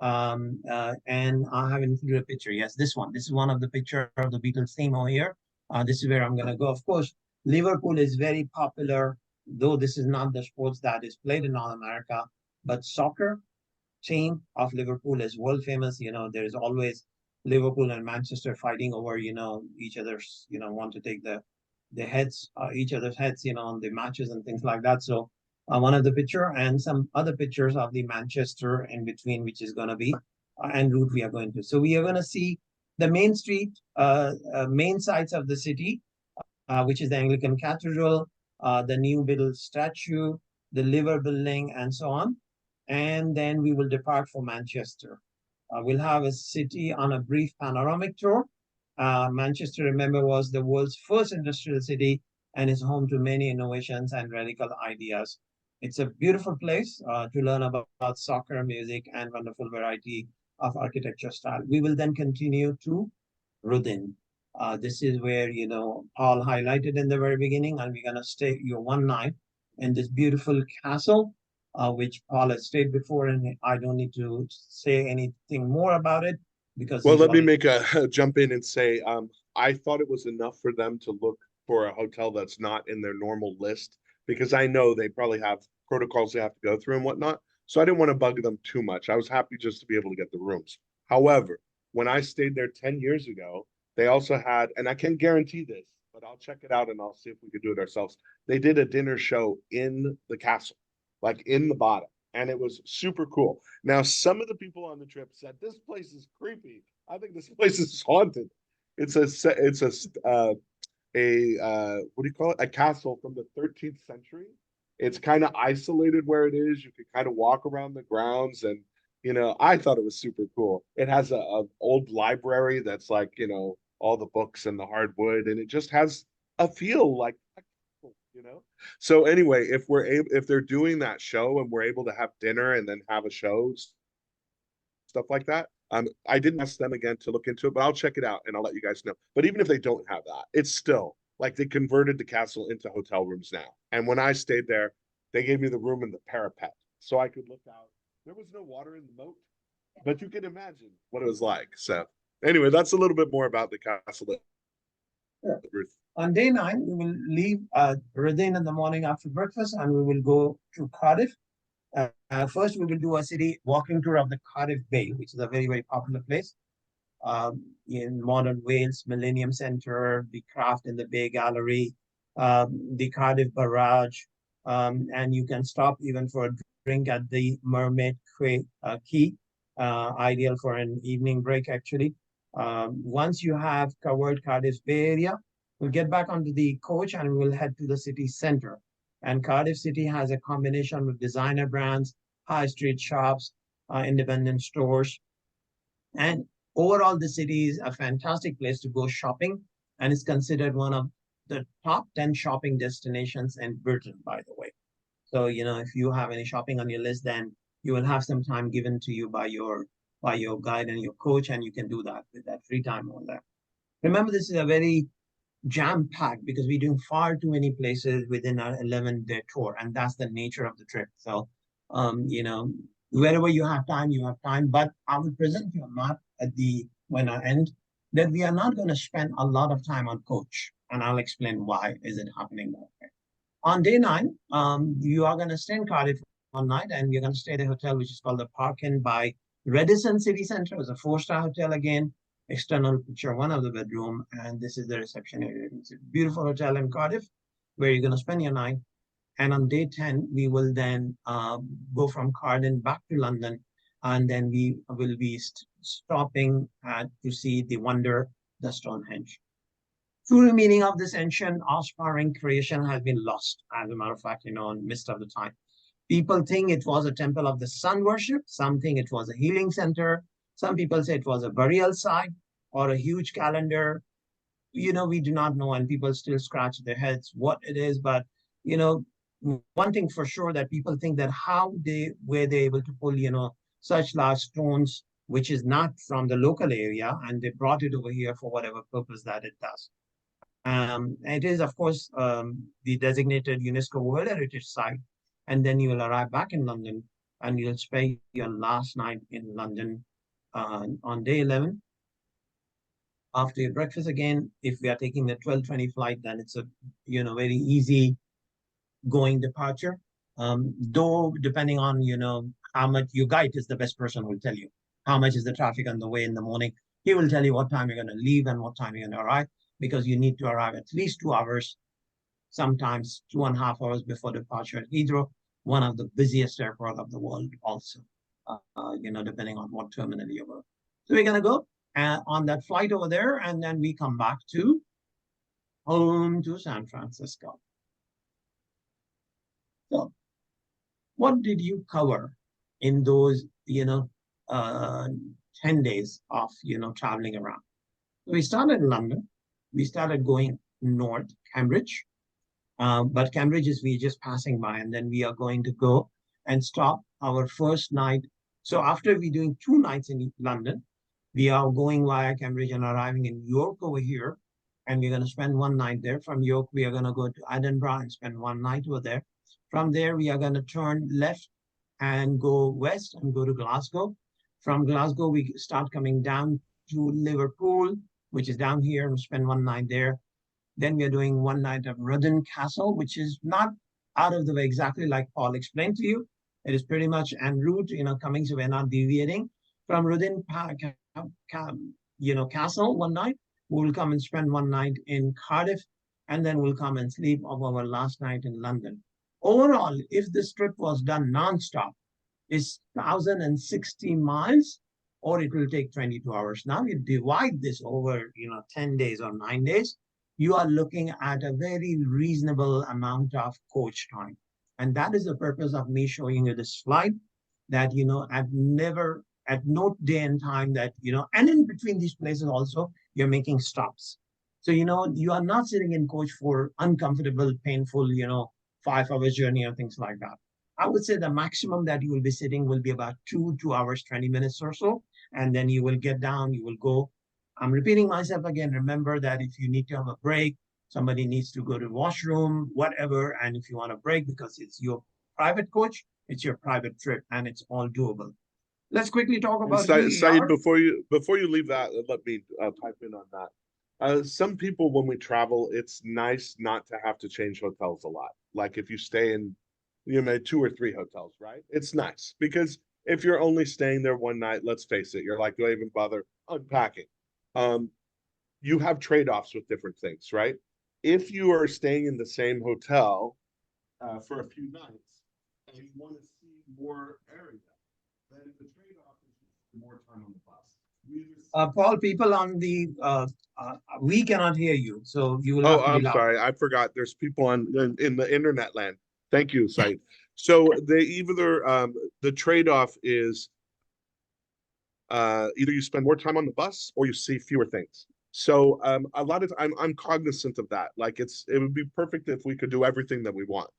B: And I have included a picture. Yes, this one. This is one of the picture of the Beatles theme over here. This is where I'm going to go. Of course, Liverpool is very popular, though this is not the sports that is played in North America, but soccer team of Liverpool is world famous. There is always Liverpool and Manchester fighting over, each other's, want to take each other's heads, on the matches and things like that. So one of the picture and some other pictures of the Manchester in between, which is going to be en route we are going to. So we are going to see the main street, main sites of the city, which is the Anglican Cathedral, the New Biddle statue, the Liver Building, and so on. And then we will depart for Manchester. We'll have a city on a brief panoramic tour. Manchester, remember, was the world's first industrial city and is home to many innovations and radical ideas. It's a beautiful place to learn about soccer, music, and wonderful variety of architecture style. We will then continue to Ruthin. This is where, Paul highlighted in the very beginning, and we're going to stay one night in this beautiful castle, which Paul has stayed before, and I don't need to say anything more about it because.
A: Well, let me make a jump in and say, I thought it was enough for them to look for a hotel that's not in their normal list, because I know they probably have protocols they have to go through and whatnot. So I didn't want to bug them too much. I was happy just to be able to get the rooms. However, when I stayed there 10 years ago, they also had, and I can't guarantee this, but I'll check it out and I'll see if we could do it ourselves. They did a dinner show in the castle, like in the bottom, and it was super cool. Now, some of the people on the trip said, this place is creepy. I think this place is haunted. It's a what do you call it? A castle from the 13th century. It's kind of isolated where it is. You can kind of walk around the grounds, and I thought it was super cool. It has a old library that's like, all the books and the hardwood, and it just has a feel like, So anyway, if they're doing that show and we're able to have dinner and then have a show, stuff like that. I didn't ask them again to look into it, but I'll check it out and I'll let you guys know. But even if they don't have that, it's still like they converted the castle into hotel rooms now. And when I stayed there, they gave me the room in the parapet so I could look out. There was no water in the moat, but you can imagine what it was like. So anyway, that's a little bit more about the castle.
B: Sure. On day 9, we will leave Reading in the morning after breakfast, and we will go to Cardiff. First, we will do a city walking tour of the Cardiff Bay, which is a very, very popular place in modern Wales, Millennium Centre, the Craft in the Bay Gallery, the Cardiff Barrage, and you can stop even for a drink at the Mermaid Quay, ideal for an evening break, actually. Once you have covered Cardiff Bay area, we'll get back onto the coach and we'll head to the city center. And Cardiff City has a combination of designer brands, high street shops, independent stores. And overall, the city is a fantastic place to go shopping, and it's considered one of the top 10 shopping destinations in Britain, by the way. So, if you have any shopping on your list, then you will have some time given to you by your guide and your coach, and you can do that with that free time over there. Remember, this is a very jam-packed because we're doing far too many places within our 11-day tour, and that's the nature of the trip. So, wherever you have time, but I will present you a map when I end that we are not going to spend a lot of time on coach, and I'll explain why is it happening that way. On day 9, you are going to stay in Cardiff one night, and you're going to stay at a hotel which is called the Park Inn by Radisson City Centre. It's a 4-star hotel again. External picture, one of the bedroom, and this is the reception area. It's a beautiful hotel in Cardiff where you're going to spend your night. And on day 10, we will then go from Cardiff back to London, and then we will be stopping to see the wonder, the Stonehenge. True meaning of this ancient awe-inspiring creation has been lost, as a matter of fact, in midst of the time. People think it was a temple of the sun worship. Some think it was a healing center. Some people say it was a burial site or a huge calendar. We do not know, and people still scratch their heads what it is. But, one thing for sure that people think that were they able to pull, such large stones, which is not from the local area, and they brought it over here for whatever purpose that it does. It is, of course, the designated UNESCO World Heritage Site. And then you will arrive back in London, and you'll spend your last night in London on day 11. After your breakfast again, if we are taking the 12:20 flight, then it's a very easy going departure. Though depending on how much your guide is the best person who will tell you how much is the traffic on the way in the morning. He will tell you what time you're going to leave and what time you're going to arrive, because you need to arrive at least 2 hours, sometimes 2.5 hours before departure at Heathrow, one of the busiest airports of the world also, depending on what terminal you go. So we're going to go on that flight over there, and then we come back to home to San Francisco. So what did you cover in those, 10 days of, traveling around? So we started in London. We started going north, Cambridge. But Cambridge is we just passing by, and then we are going to go and stop our first night. So after we're doing 2 nights in London, we are going via Cambridge and arriving in York over here, and we're going to spend 1 night there. From York, we are going to go to Edinburgh and spend 1 night over there. From there, we are going to turn left and go west and go to Glasgow. From Glasgow, we start coming down to Liverpool, which is down here, and spend 1 night there. Then we are doing 1 night of Ruthin Castle, which is not out of the way exactly like Paul explained to you. It is pretty much en route, coming, so we're not deviating. from Rudin Castle one night. We'll come and spend one night in Cardiff, and then we'll come and sleep of our last night in London. Overall, if this trip was done nonstop, it's 1,060 miles, or it will take 22 hours. Now you divide this over, 10 days or 9 days, you are looking at a very reasonable amount of coach time. And that is the purpose of me showing you this slide that, I've never, at no day and time that, and in between these places also, you're making stops. So, you are not sitting in coach for uncomfortable, painful, 5-hour journey or things like that. I would say the maximum that you will be sitting will be about 2 hours, 20 minutes or so. And then you will get down, you will go. I'm repeating myself again. Remember that if you need to have a break, somebody needs to go to the washroom, whatever. And if you want a break because it's your private coach, it's your private trip and it's all doable. Let's quickly talk about
A: Saeed, before you leave that, let me pipe in on that. Some people, when we travel, it's nice not to have to change hotels a lot. Like if you stay in, 2 or 3 hotels, right? It's nice because if you're only staying there one night, let's face it, you're like, do I even bother unpacking? You have trade-offs with different things, right? If you are staying in the same hotel for a few nights and you want to see more area, then the trade-off is more time on the bus.
B: Paul, people on the we cannot hear you, so you will have to be
A: I'm
B: loud.
A: sorry, I forgot. There's people in the internet land. Thank you, Saeed. So they either the trade-off is either you spend more time on the bus or you see fewer things. So a lot of I'm cognizant of that. Like it would be perfect if we could do everything that we want,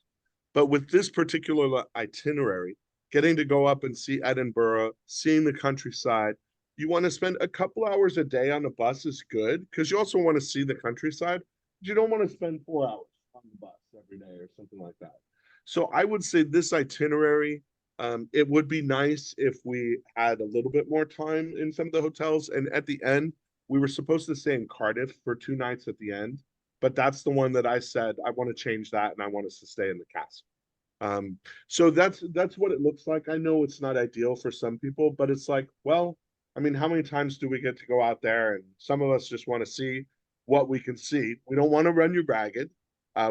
A: but with this particular itinerary, getting to go up and see Edinburgh, seeing the countryside. You want to spend a couple hours a day on the bus is good because you also want to see the countryside. But you don't want to spend 4 hours on the bus every day or something like that. So I would say this itinerary, it would be nice if we had a little bit more time in some of the hotels. And at the end, we were supposed to stay in Cardiff for 2 nights at the end, but that's the one that I said I want to change that and I want us to stay in the castle. So that's what it looks like. I know it's not ideal for some people, but it's like, well, I mean, how many times do we get to go out there? And some of us just want to see what we can see. We don't want to run you ragged.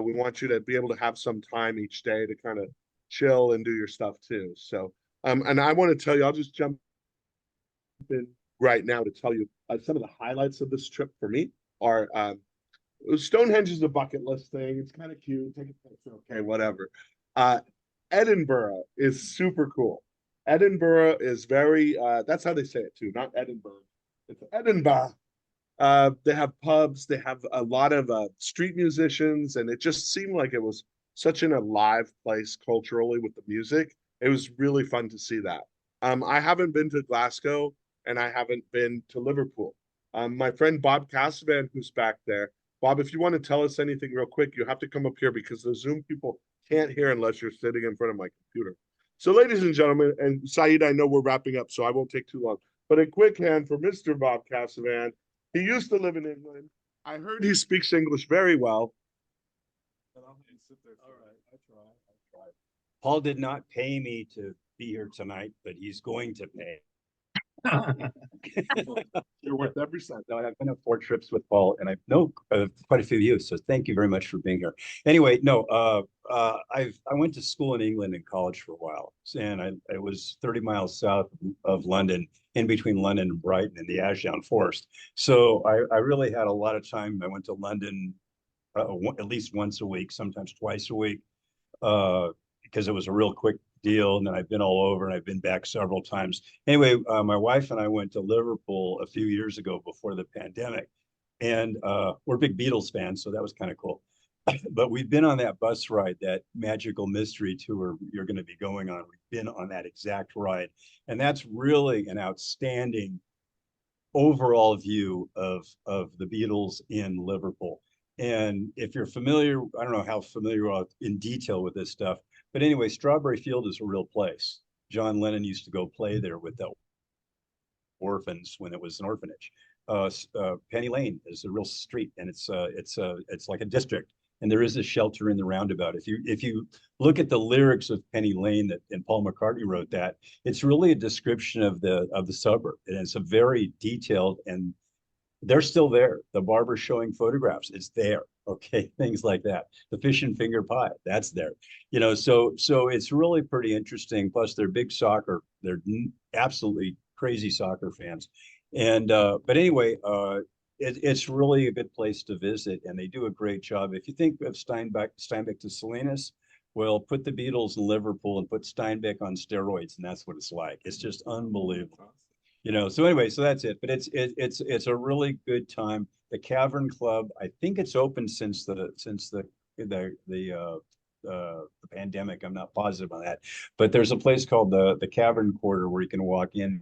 A: We want you to be able to have some time each day to kind of chill and do your stuff too. So, and I want to tell you, I'll just jump in right now to tell you some of the highlights of this trip for me are Stonehenge is a bucket list thing. It's kind of cute. Take a picture. Okay, whatever. Edinburgh is super cool. Edinburgh is very, that's how they say it too, not Edinburgh. It's Edinburgh. They have pubs, they have a lot of street musicians, and it just seemed like it was such an alive place culturally with the music. It was really fun to see that. I haven't been to Glasgow, and I haven't been to Liverpool. My friend Bob Casavan, who's back there, Bob, if you want to tell us anything real quick, you have to come up here because the Zoom people can't hear unless you're sitting in front of my computer. So ladies and gentlemen, and Saeed, I know we're wrapping up, so I won't take too long, but a quick hand for Mr. Bob Casavan. He used to live in England. I heard he speaks English very well.
P: All right, I try. Paul did not pay me to be here tonight, but he's going to pay.
A: You're worth every cent.
P: No, I've been on 4 trips with Paul, and I know quite a few of you. So thank you very much for being here. Anyway, no, I went to school in England and college for a while, and I was 30 miles south of London, in between London and Brighton in the Ashdown Forest. So I really had a lot of time. I went to London at least once a week, sometimes twice a week, because it was a real quick deal. And then I've been all over and I've been back several times. Anyway, my wife and I went to Liverpool a few years ago before the pandemic, and we're big Beatles fans, so that was kind of cool. But we've been on that bus ride, that magical mystery tour you're going to be going on. We've been on that exact ride, and that's really an outstanding overall view of the Beatles in Liverpool. And if you're familiar, I don't know how familiar you are in detail with this stuff, but anyway, Strawberry Field is a real place. John Lennon used to go play there with the orphans when it was an orphanage. Penny Lane is a real street, and it's like a district, and there is a shelter in the roundabout. If you look at the lyrics of Penny Lane and Paul McCartney wrote that, it's really a description of the suburb, and it's a very detailed, and they're still there. The barber showing photographs, it's there. Okay, things like that. The fish and finger pie, that's there. You know, so it's really pretty interesting. Plus, they're big soccer. They're absolutely crazy soccer fans. And but anyway, it's really a good place to visit, and they do a great job. If you think of Steinbeck to Salinas, well, put the Beatles in Liverpool and put Steinbeck on steroids, and that's what it's like. It's just unbelievable. You know, so anyway, so that's it. But it's a really good time. The Cavern Club, I think it's open since the pandemic. I'm not positive on that, but there's a place called the Cavern Quarter where you can walk in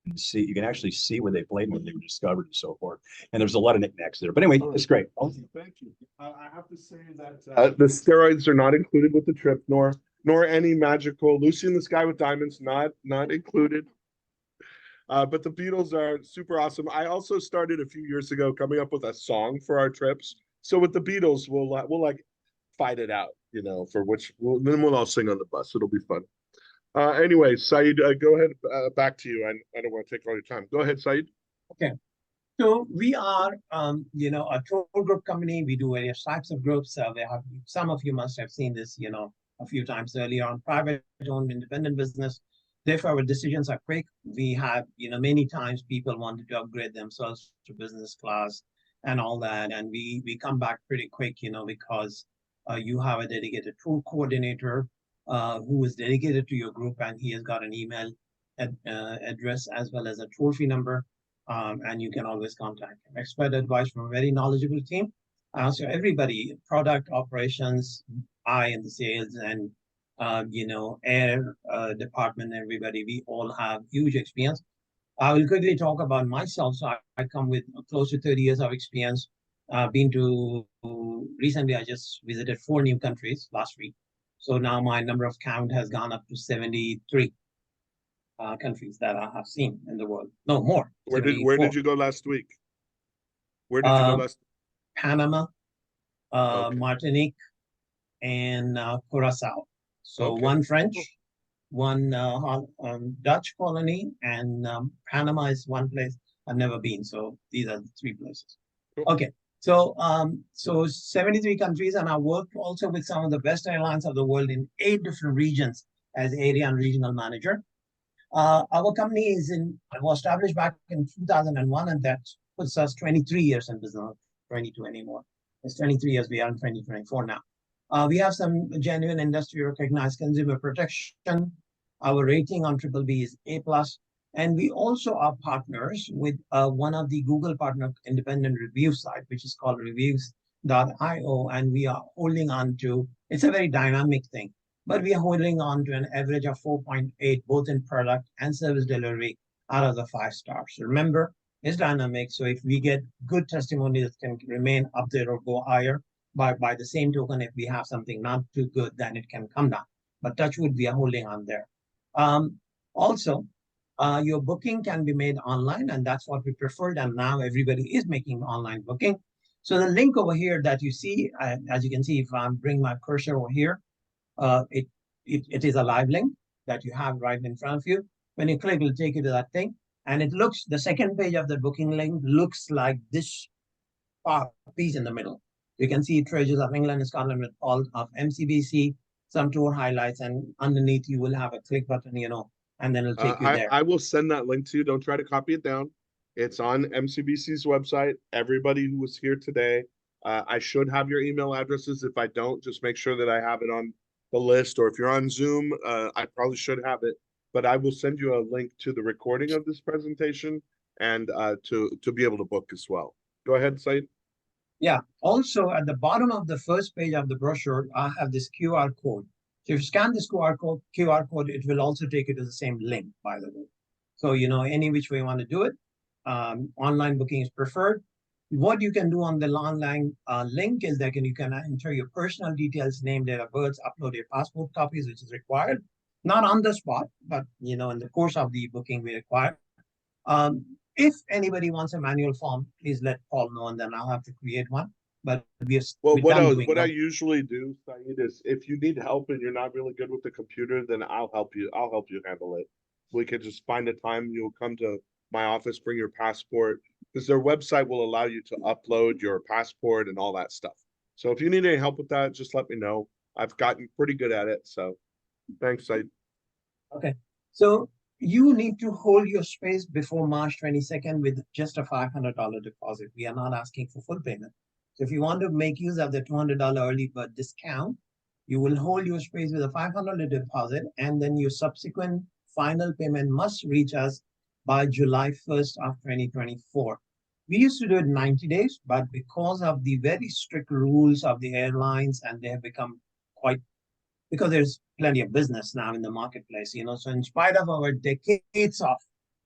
P: and see. You can actually see where they played when they were discovered and so forth. And there's a lot of knickknacks there. But anyway, it's great.
A: Thank you. I have to say that the steroids are not included with the trip, nor any magical Lucy in the Sky with Diamonds, not included. But the Beatles are super awesome. I also started a few years ago coming up with a song for our trips. So with the Beatles, we'll like fight it out, you know, for which then we'll all sing on the bus. It'll be fun. Anyway, Saeed, go ahead. Back to you. I don't want to take all your time. Go ahead, Saeed.
B: Okay. So we are, you know, a tour group company. We do various types of groups. Some of you must have seen this, you know, a few times earlier on private-owned independent business. Therefore, our decisions are quick. We have, you know, many times people wanted to upgrade themselves to business class and all that. And we come back pretty quick, you know, because you have a dedicated tour coordinator who is dedicated to your group, and he has got an email address as well as a toll free number. And you can always contact him. Expert advice from a very knowledgeable team. So everybody, product operations, I in the sales and you know, air department, everybody, we all have huge experience. I will quickly talk about myself. So I come with close to 30 years of experience. Recently I just visited 4 new countries last week. So now my number of count has gone up to 73 countries that I have seen in the world. No, more.
A: Where did you go last week? Where did you go last?
B: Panama, Martinique, and Curacao. So one French, one Dutch colony, and Panama is one place I've never been. So these are the 3 places. Cool. Okay. So 73 countries, and I worked also with some of the best airlines of the world in 8 different regions as area and regional manager. Our company was established back in 2001, and that puts us 23 years in business, 22 anymore. It's 23 years, we are in 2024 now. We have some genuine industry recognized consumer protection. Our rating on BBB is A+. And we also are partners with one of the Google partner independent review site, which is called reviews.io. And we are holding on to, it's a very dynamic thing, but we are holding on to an average of 4.8, both in product and service delivery out of the 5 stars. So remember, it's dynamic. So if we get good testimony that can remain up there or go higher, by the same token, if we have something not too good, then it can come down. But touch wood, we are holding on there. Also, your booking can be made online, and that's what we preferred. And now everybody is making online booking. So the link over here that you see, as you can see, if I bring my cursor over here, it is a live link that you have right in front of you. When you click, it'll take you to that thing. And it looks, the second page of the booking link looks like this piece in the middle. You can see Treasures of England and Scotland with all of MCBC, some tour highlights, and underneath you will have a click button, you know, and then it'll take you there.
A: I will send that link to you. Don't try to copy it down. It's on MCBC's website. Everybody who was here today, I should have your email addresses. If I don't, just make sure that I have it on the list. Or if you're on Zoom, I probably should have it. But I will send you a link to the recording of this presentation and to be able to book as well. Go ahead, Saeed.
B: Yeah. Also, at the bottom of the first page of the brochure, I have this QR code. So if you scan this QR code, it will also take you to the same link, by the way. So, you know, any which way you want to do it, online booking is preferred. What you can do on the online link is that you can enter your personal details, name, date of birth, upload your passport copies, which is required. Not on the spot, but, you know, in the course of the booking, we require. If anybody wants a manual form, please let Paul know, and then I'll have to create one. but we're
A: Well,
B: we're done doing
A: what I
B: that.
A: usually do, Saeed, is if you need help and you're not really good with the computer, then I'll help you. I'll help you handle it. We could just find a time. You'll come to my office, bring your passport, because their website will allow you to upload your passport and all that stuff. So if you need any help with that, just let me know. I've gotten pretty good at it. So thanks, Saeed.
B: Okay, so you need to hold your space before March 22nd with just a $500 deposit. We are not asking for full payment. So if you want to make use of the $200 early bird discount, you will hold your space with a $500 deposit, and then your subsequent final payment must reach us by July 1st of 2024. We used to do it 90 days, but because of the very strict rules of the airlines, and they have become quite, because there's plenty of business now in the marketplace, so in spite of our decades of,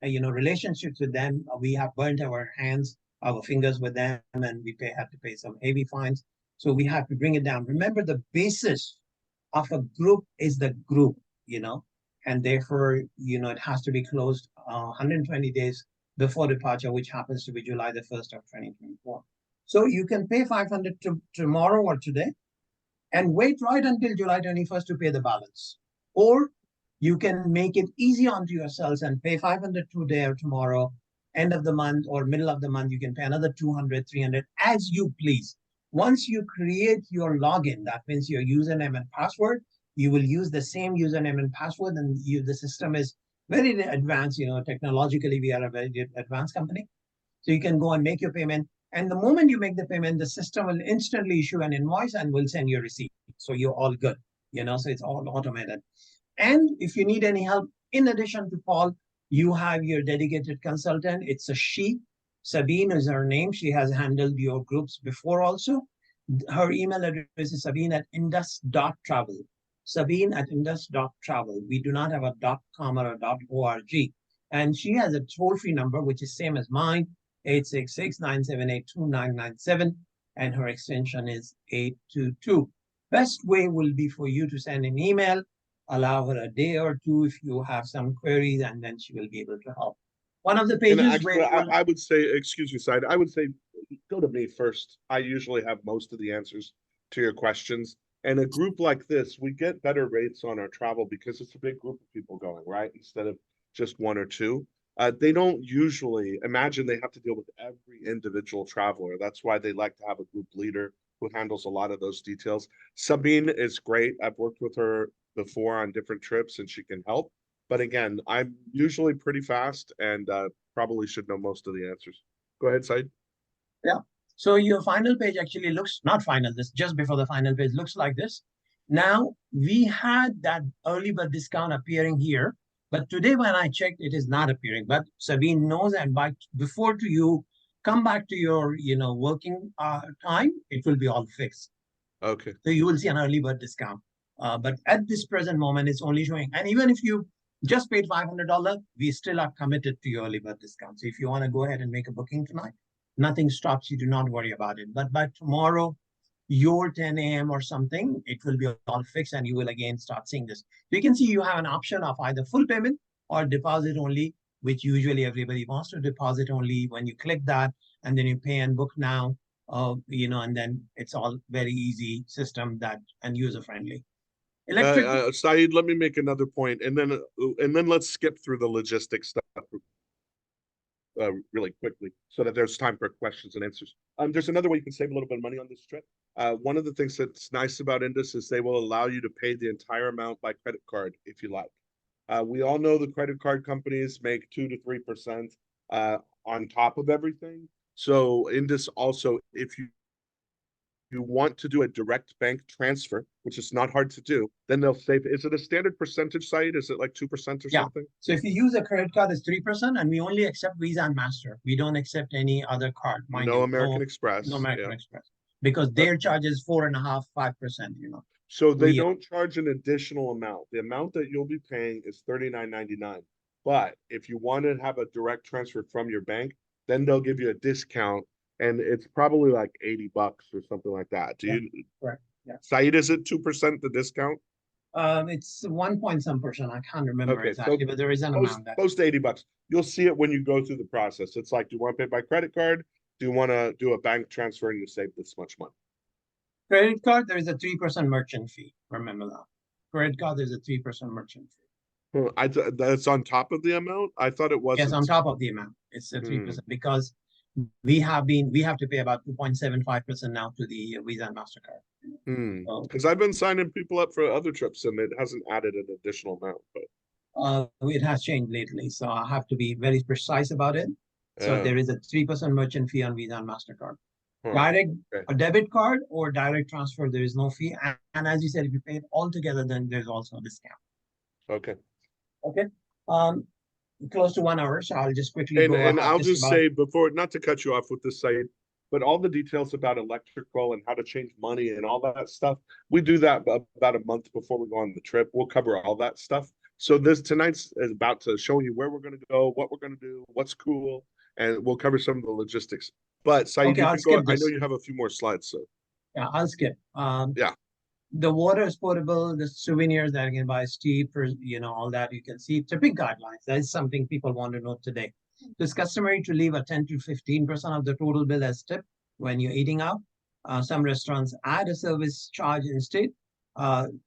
B: relationships with them, we have burnt our fingers with them, and we had to pay some heavy fines. So we have to bring it down. Remember, the basis of a group is the group, and therefore, it has to be closed 120 days before departure, which happens to be July the 1st of 2024. So you can pay 500 tomorrow or today, and wait right until July 21st to pay the balance. Or you can make it easy onto yourselves and pay 500 today or tomorrow, end of the month or middle of the month, you can pay another 200, 300, as you please. Once you create your login, that means your username and password, you will use the same username and password, and the system is very advanced, technologically, we are a very advanced company. So you can go and make your payment. And the moment you make the payment, the system will instantly issue an invoice and will send you a receipt. So you're all good, so it's all automated. And if you need any help, in addition to Paul, you have your dedicated consultant. It's a she. Sabine is her name. She has handled your groups before also. Her email address is sabine@indus.travel. Sabine@indus.travel. We do not have a .com or a .org. And she has a toll-free number, which is same as mine, 866-978-2997, and her extension is 822. Best way will be for you to send an email, allow her a day or two if you have some queries, and then she will be able to help. One of the pages
A: actually, I would say, excuse me, Saeed, I would say go to me first. I usually have most of the answers to your questions. And a group like this, we get better rates on our travel because it's a big group of people going, right? Instead of just one or two. They don't usually imagine they have to deal with every individual traveler. That's why they like to have a group leader who handles a lot of those details. Sabine is great. I've worked with her before on different trips and she can help. But again, I'm usually pretty fast and probably should know most of the answers. Go ahead, Saeed.
B: Yeah. So your final page actually looks, not final, this just before the final page looks like this. Now, we had that early bird discount appearing here, but today when I checked, it is not appearing. But Sabine knows, and before you come back to your working time, it will be all fixed.
A: Okay.
B: So you will see an early bird discount. But at this present moment, it's only showing. And even if you just paid $500, we still are committed to your early bird discount. So if you want to go ahead and make a booking tonight, nothing stops you. Do not worry about it. But by tomorrow, your 10 a.m. or something, it will be all fixed and you will again start seeing this. So you can see you have an option of either full payment or deposit only, which usually everybody wants to deposit only. When you click that and then you pay and book now, and then it's all very easy system and user friendly.
A: Saeed, let me make another point, and then let's skip through the logistics stuff really quickly so that there's time for questions and answers. There's another way you can save a little bit of money on this trip. One of the things that's nice about Indus is they will allow you to pay the entire amount by credit card if you like. We all know the credit card companies make 2 to 3% on top of everything. So Indus also, if you want to do a direct bank transfer, which is not hard to do, then they'll save. Is it a standard percentage site? Is it like 2% or something?
B: So if you use a credit card, it's 3%, and we only accept Visa and Master. We don't accept any other card.
A: No American Express.
B: No American Express. Because their charge is 4.5%, 5%,
A: So they don't charge an additional amount. The amount that you'll be paying is $39.99. But if you want to have a direct transfer from your bank, then they'll give you a discount. And it's probably like $80 or something like that.
B: Correct. Yeah.
A: Saeed, is it 2% the discount?
B: It's 1.some%. I can't remember exactly, but there is an amount.
A: Close to $80. You'll see it when you go through the process. It's like, do you want to pay by credit card, do you want to do a bank transfer and you save this much money?
B: Credit card, there is a 3% merchant fee. Remember that. Credit card, there's a 3% merchant fee.
A: That's on top of the amount? I thought it wasn't.
B: Yes, on top of the amount. It's a 3% because we have to pay about 2.75% now to the Visa and MasterCard.
A: Because I've been signing people up for other trips and it hasn't added an additional amount, but
B: it has changed lately, so I have to be very precise about it. So there is a 3% merchant fee on Visa and MasterCard. Direct a debit card or direct transfer, there is no fee. And as you said, if you pay it all together, then there's also a discount.
A: Okay.
B: Okay. Close to 1 hour, so I'll just quickly go.
A: And I'll just say before, not to cut you off with this site, but all the details about electrical and how to change money and all that stuff, we do that about a month before we go on the trip. We'll cover all that stuff. So tonight's is about to show you where we're going to go, what we're going to do, what's cool, and we'll cover some of the logistics. But Saeed, I know you have a few more slides, so.
B: Yeah, I'll skip.
A: Yeah.
B: The water is portable, the souvenirs that you can buy is cheap, all that you can see. Tipping guidelines, that is something people want to know today. It's customary to leave a 10 to 15% of the total bill as tip when you're eating out. Some restaurants add a service charge instead.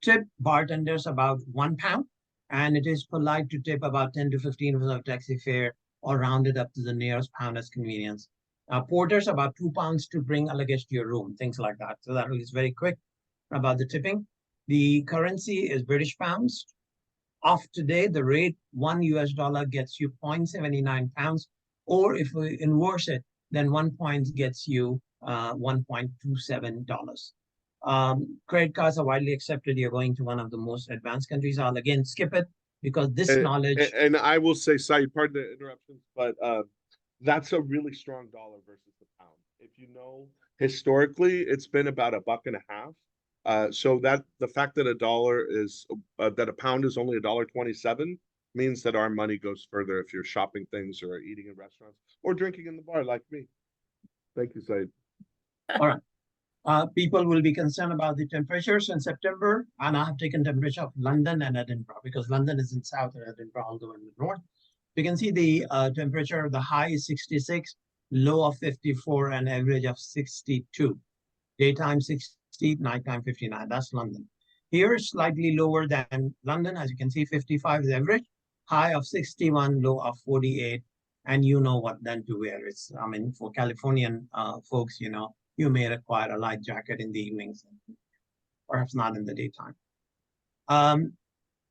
B: Tip bartenders about £1, and it is polite to tip about 10 to 15% of taxi fare or round it up to the nearest pound as convenience. Porters about £2 to bring a luggage to your room, things like that. So that is very quick about the tipping. The currency is British pounds. Off today, the rate $1 gets you 0.79 pounds, or if we inverse it, then 1 point gets you $1.27. Credit cards are widely accepted. You're going to one of the most advanced countries. I'll again skip it because this knowledge.
A: And I will say, Saeed, pardon the interruptions, but that's a really strong dollar versus the pound. If you know, historically, it's been about $1.50. So that the fact that that a pound is only $1.27 means that our money goes further if you're shopping things or eating in restaurants or drinking in the bar like me. Thank you, Saeed.
B: All right. People will be concerned about the temperatures in September, and I have taken temperature of London and Edinburgh because London is in south and Edinburgh all the way in the north. You can see the temperature, the high is 66, low of 54, and average of 62. Daytime 60, nighttime 59. That's London. Here, slightly lower than London. As you can see, 55 is average, high of 61, low of 48. And you know what then to wear. It's, for Californian folks, you may require a light jacket in the evenings, perhaps not in the daytime.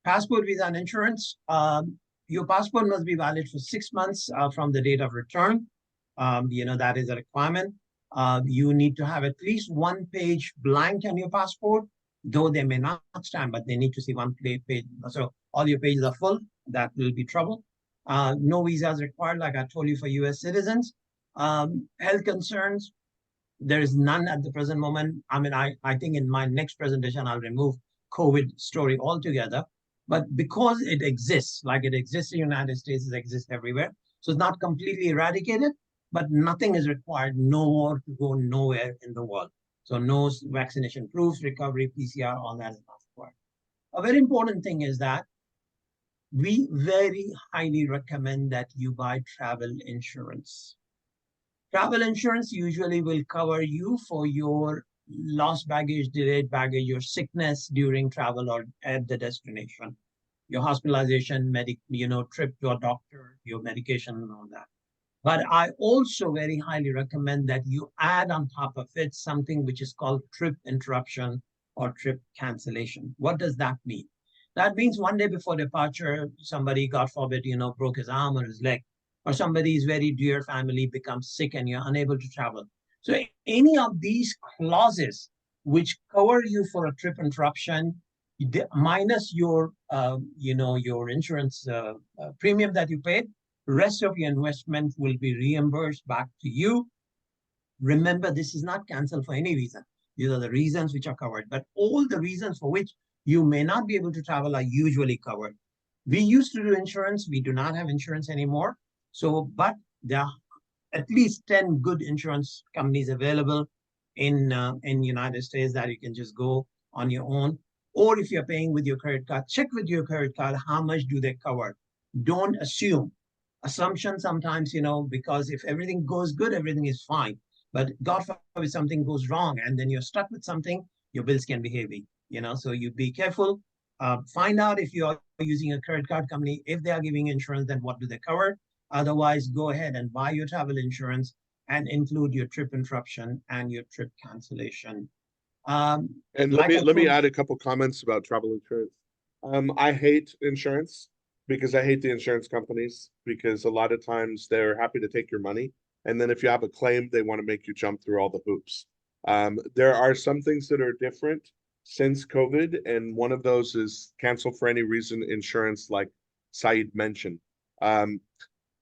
B: Passport, visa, and insurance. Your passport must be valid for 6 months from the date of return. That is a requirement. You need to have at least 1 page blank on your passport, though they may not stand, but they need to see 1 page. So all your pages are full, that will be trouble. No visas required, like I told you, for US citizens. Health concerns, there is none at the present moment. I think in my next presentation, I'll remove COVID story altogether. But because it exists, like it exists in the United States, it exists everywhere. So it's not completely eradicated, but nothing is required, no more to go nowhere in the world. So no vaccination proofs, recovery, PCR, all that is not required. A very important thing is that we very highly recommend that you buy travel insurance. Travel insurance usually will cover you for your lost baggage, delayed baggage, your sickness during travel or at the destination, your hospitalization, trip to a doctor, your medication and all that. But I also very highly recommend that you add on top of it something which is called trip interruption or trip cancellation. What does that mean? That means one day before departure, somebody, God forbid, broke his arm or his leg, or somebody's very dear family becomes sick and you're unable to travel. So any of these clauses which cover you for a trip interruption, minus your, your insurance premium that you paid, rest of your investment will be reimbursed back to you. Remember, this is not canceled for any reason. These are the reasons which are covered, but all the reasons for which you may not be able to travel are usually covered. We used to do insurance. We do not have insurance anymore. So, but there are at least 10 good insurance companies available in United States that you can just go on your own. Or if you're paying with your credit card, check with your credit card, how much do they cover? Don't assume. Assumption sometimes, because if everything goes good, everything is fine. But God forbid something goes wrong and then you're stuck with something, your bills can be heavy, so you be careful. Find out if you're using a credit card company, if they are giving insurance, then what do they cover? Otherwise, go ahead and buy your travel insurance and include your trip interruption and your trip cancellation.
A: And
B: like
A: let me add a couple comments about travel insurance. I hate insurance because I hate the insurance companies, because a lot of times they're happy to take your money, and then if you have a claim, they want to make you jump through all the hoops. There are some things that are different since COVID, and one of those is cancel for any reason insurance, like Saeed mentioned.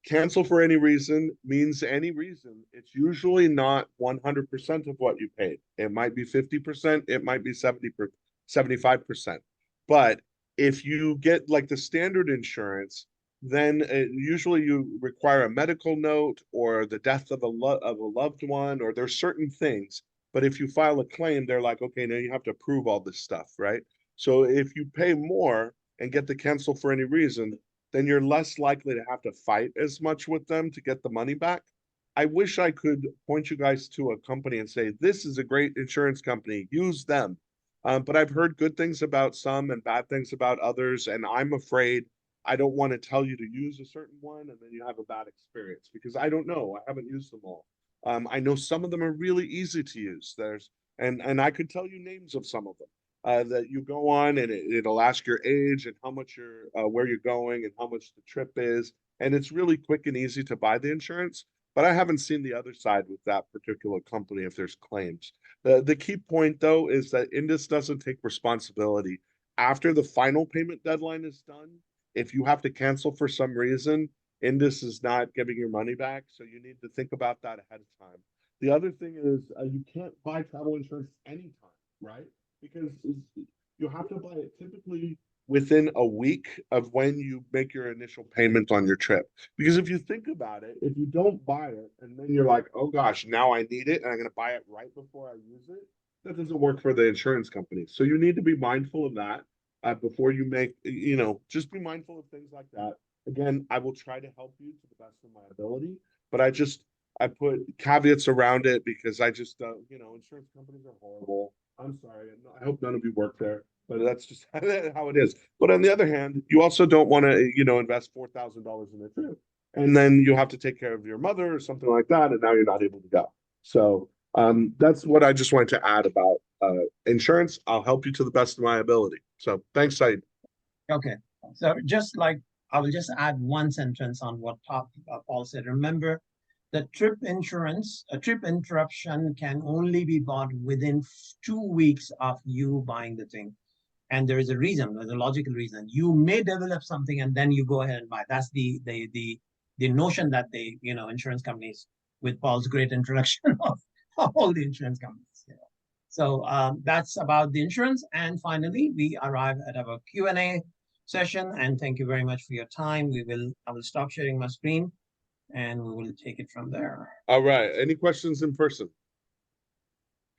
A: Cancel for any reason means any reason. It's usually not 100% of what you paid. It might be 50%, it might be 75%. But if you get like the standard insurance, then usually you require a medical note or the death of a loved one, or there's certain things. But if you file a claim, they're like, okay, now you have to prove all this stuff, right? So if you pay more and get the cancel for any reason, then you're less likely to have to fight as much with them to get the money back. I wish I could point you guys to a company and say, this is a great insurance company, use them. But I've heard good things about some and bad things about others, and I'm afraid I don't want to tell you to use a certain one and then you have a bad experience, because I don't know. I haven't used them all. I know some of them are really easy to use. And I could tell you names of some of them. That you go on and it'll ask your age and how much where you're going and how much the trip is. And it's really quick and easy to buy the insurance, but I haven't seen the other side with that particular company if there's claims. The key point though is that Indus doesn't take responsibility. After the final payment deadline is done, if you have to cancel for some reason, Indus is not giving your money back. So you need to think about that ahead of time. The other thing is you can't buy travel insurance anytime, right? Because you have to buy it typically within a week of when you make your initial payment on your trip. Because if you think about it, if you don't buy it and then you're like, oh gosh, now I need it and I'm going to buy it right before I use it, that doesn't work for the insurance company. So you need to be mindful of that before you make, just be mindful of things like that. Again, I will try to help you to the best of my ability, but I put caveats around it because I just, insurance companies are horrible. I'm sorry. I hope none of you work there, but that's just how it is. But on the other hand, you also don't want to, invest $4,000 in a trip, and then you have to take care of your mother or something like that, and now you're not able to go. So that's what I just wanted to add about insurance. I'll help you to the best of my ability. So thanks, Saeed.
B: Okay. So I will just add one sentence on what Paul said. Remember, the trip insurance, a trip interruption can only be bought within 2 weeks of you buying the thing. And there is a reason, there's a logical reason. You may develop something and then you go ahead and buy. That's the notion that insurance companies, with Paul's great introduction of all the insurance companies. So that's about the insurance. And finally, we arrive at our Q&A session. And thank you very much for your time. I will stop sharing my screen, and we will take it from there.
A: All right. Any questions in person?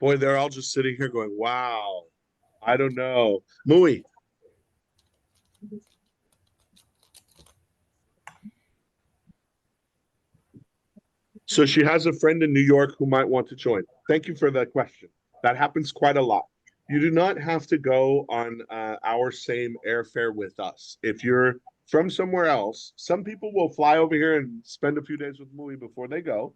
A: Boy, they're all just sitting here going, wow, I don't know. Mui. So she has a friend in New York who might want to join. Thank you for that question. That happens quite a lot. You do not have to go on our same airfare with us. If you're from somewhere else, some people will fly over here and spend a few days with Mui before they go,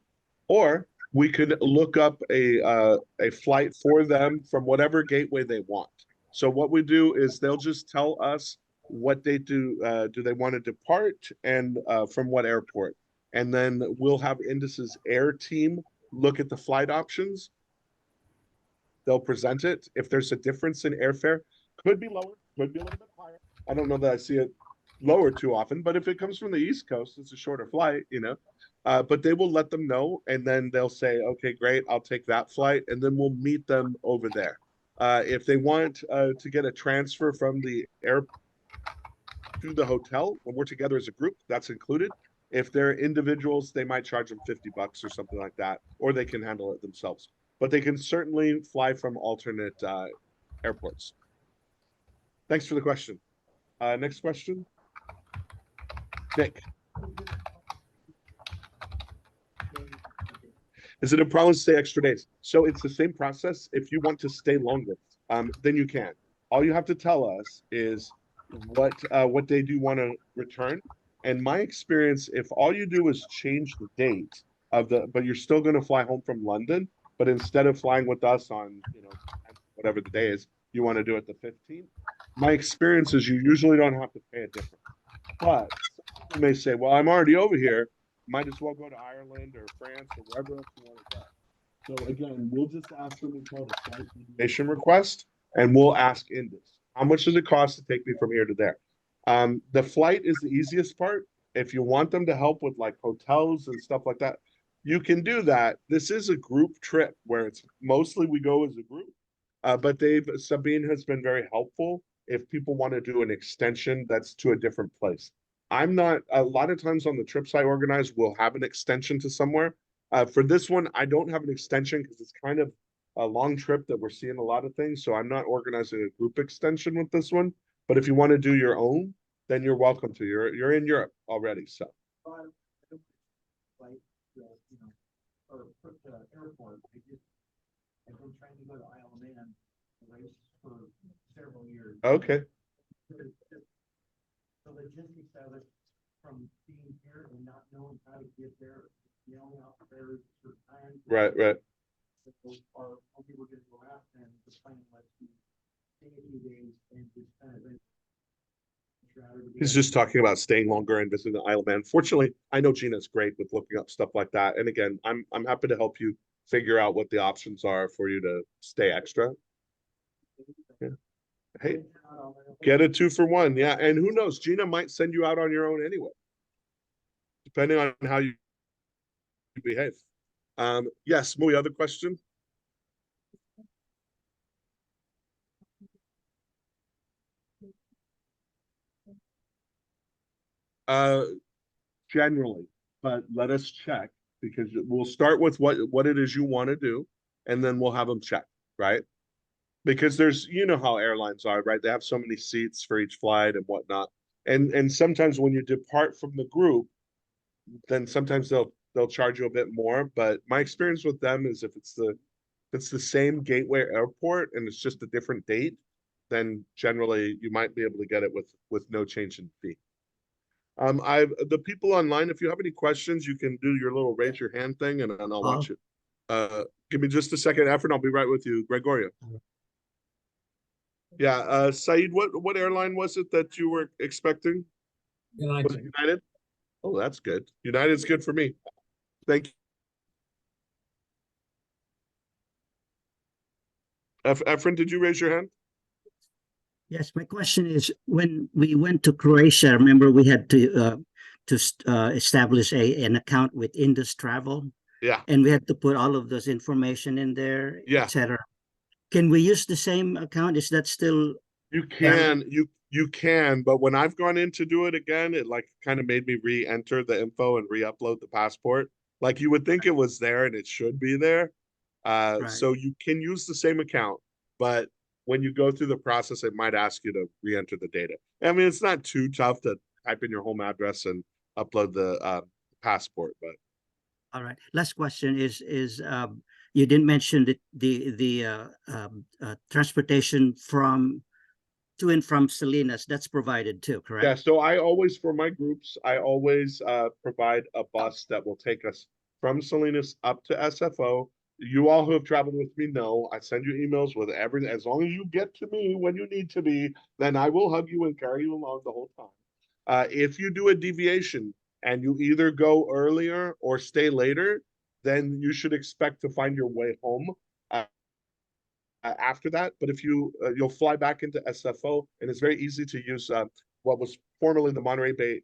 A: or we could look up a flight for them from whatever gateway they want. So what we do is they'll just tell us what they do they want to depart and from what airport. And then we'll have Indus's air team look at the flight options. They'll present it. If there's a difference in airfare, could be lower, could be a little bit higher. I don't know that I see it lower too often, but if it comes from the East Coast, it's a shorter flight, but they will let them know, and then they'll say, okay, great, I'll take that flight, and then we'll meet them over there. If they want to get a transfer from the air to the hotel, when we're together as a group, that's included. If they're individuals, they might charge them $50 or something like that, or they can handle it themselves. But they can certainly fly from alternate airports. Thanks for the question. Next question. Nick. Is it a problem to stay extra days? So it's the same process. If you want to stay longer, then you can. All you have to tell us is what day do you want to return? And my experience, if all you do is change the date of but you're still going to fly home from London, but instead of flying with us on, whatever the day is, you want to do it the 15th. My experience is you usually don't have to pay a difference. But some people may say, well, I'm already over here. Might as well go to Ireland or France or wherever else you want to go. So again, we'll just ask them to call the flight deviation request, and we'll ask Indus, how much does it cost to take me from here to there? The flight is the easiest part. If you want them to help with like hotels and stuff like that, you can do that. This is a group trip where it's mostly we go as a group, but Sabine has been very helpful if people want to do an extension that's to a different place. I'm not, a lot of times on the trips I organize, we'll have an extension to somewhere. For this one, I don't have an extension because it's kind of a long trip that we're seeing a lot of things. So I'm not organizing a group extension with this one. But if you want to do your own, then you're welcome to. You're in Europe already, so.
Q: Airport. I've been trying to go to Isle of Man for several years.
A: Okay.
Q: The logistics of it, from being here and not knowing how to get there, yelling out there for time.
A: Right.
Q: Or we were going to go out, and the plan was to stay a few days and just kind of.
A: He's just talking about staying longer and visiting the Isle of Man. Fortunately, I know Gina's great with looking up stuff like that. And again, I'm happy to help you figure out what the options are for you to stay extra. Yeah. Hey, get a 2-for-1. Yeah. And who knows, Gina might send you out on your own anyway, depending on how you behave. Yes, Mui, other question? Generally, but let us check, because we'll start with what it is you want to do, and then we'll have them check, right? Because there's, how airlines are, right? They have so many seats for each flight and whatnot. And sometimes when you depart from the group, then sometimes they'll charge you a bit more. But my experience with them is if it's the same gateway airport and it's just a different date, then generally you might be able to get it with no change in fee. The people online, if you have any questions, you can do your little raise your hand thing, and I'll watch it. Give me just a second, Efren. I'll be right with you, Gregorio. Yeah, Saeed, what airline was it that you were expecting?
B: United.
A: Was it United? Oh, that's good. United's good for me. Thank you. Efren, did you raise your hand?
O: Yes, my question is, when we went to Croatia, remember we had to establish an account with Indus Travel.
A: Yeah.
O: And we had to put all of those information in there,
A: yeah,
O: etc. Can we use the same account? Is that still?
A: You can, you can, but when I've gone in to do it again, it like kind of made me re-enter the info and re-upload the passport. Like you would think it was there and it should be there.
O: Right.
A: So you can use the same account, but when you go through the process, it might ask you to re-enter the data. I mean, it's not too tough to type in your home address and upload the passport, but.
O: All right. Last question is you didn't mention the transportation to and from Salinas. That's provided too, correct?
A: Yeah. So I always, for my groups, I always provide a bus that will take us from Salinas up to SFO. You all who have traveled with me know I send you emails with everything. As long as you get to me when you need to be, then I will hug you and carry you along the whole time. If you do a deviation and you either go earlier or stay later, then you should expect to find your way home after that. But if you'll fly back into SFO, and it's very easy to use what was formerly the Monterey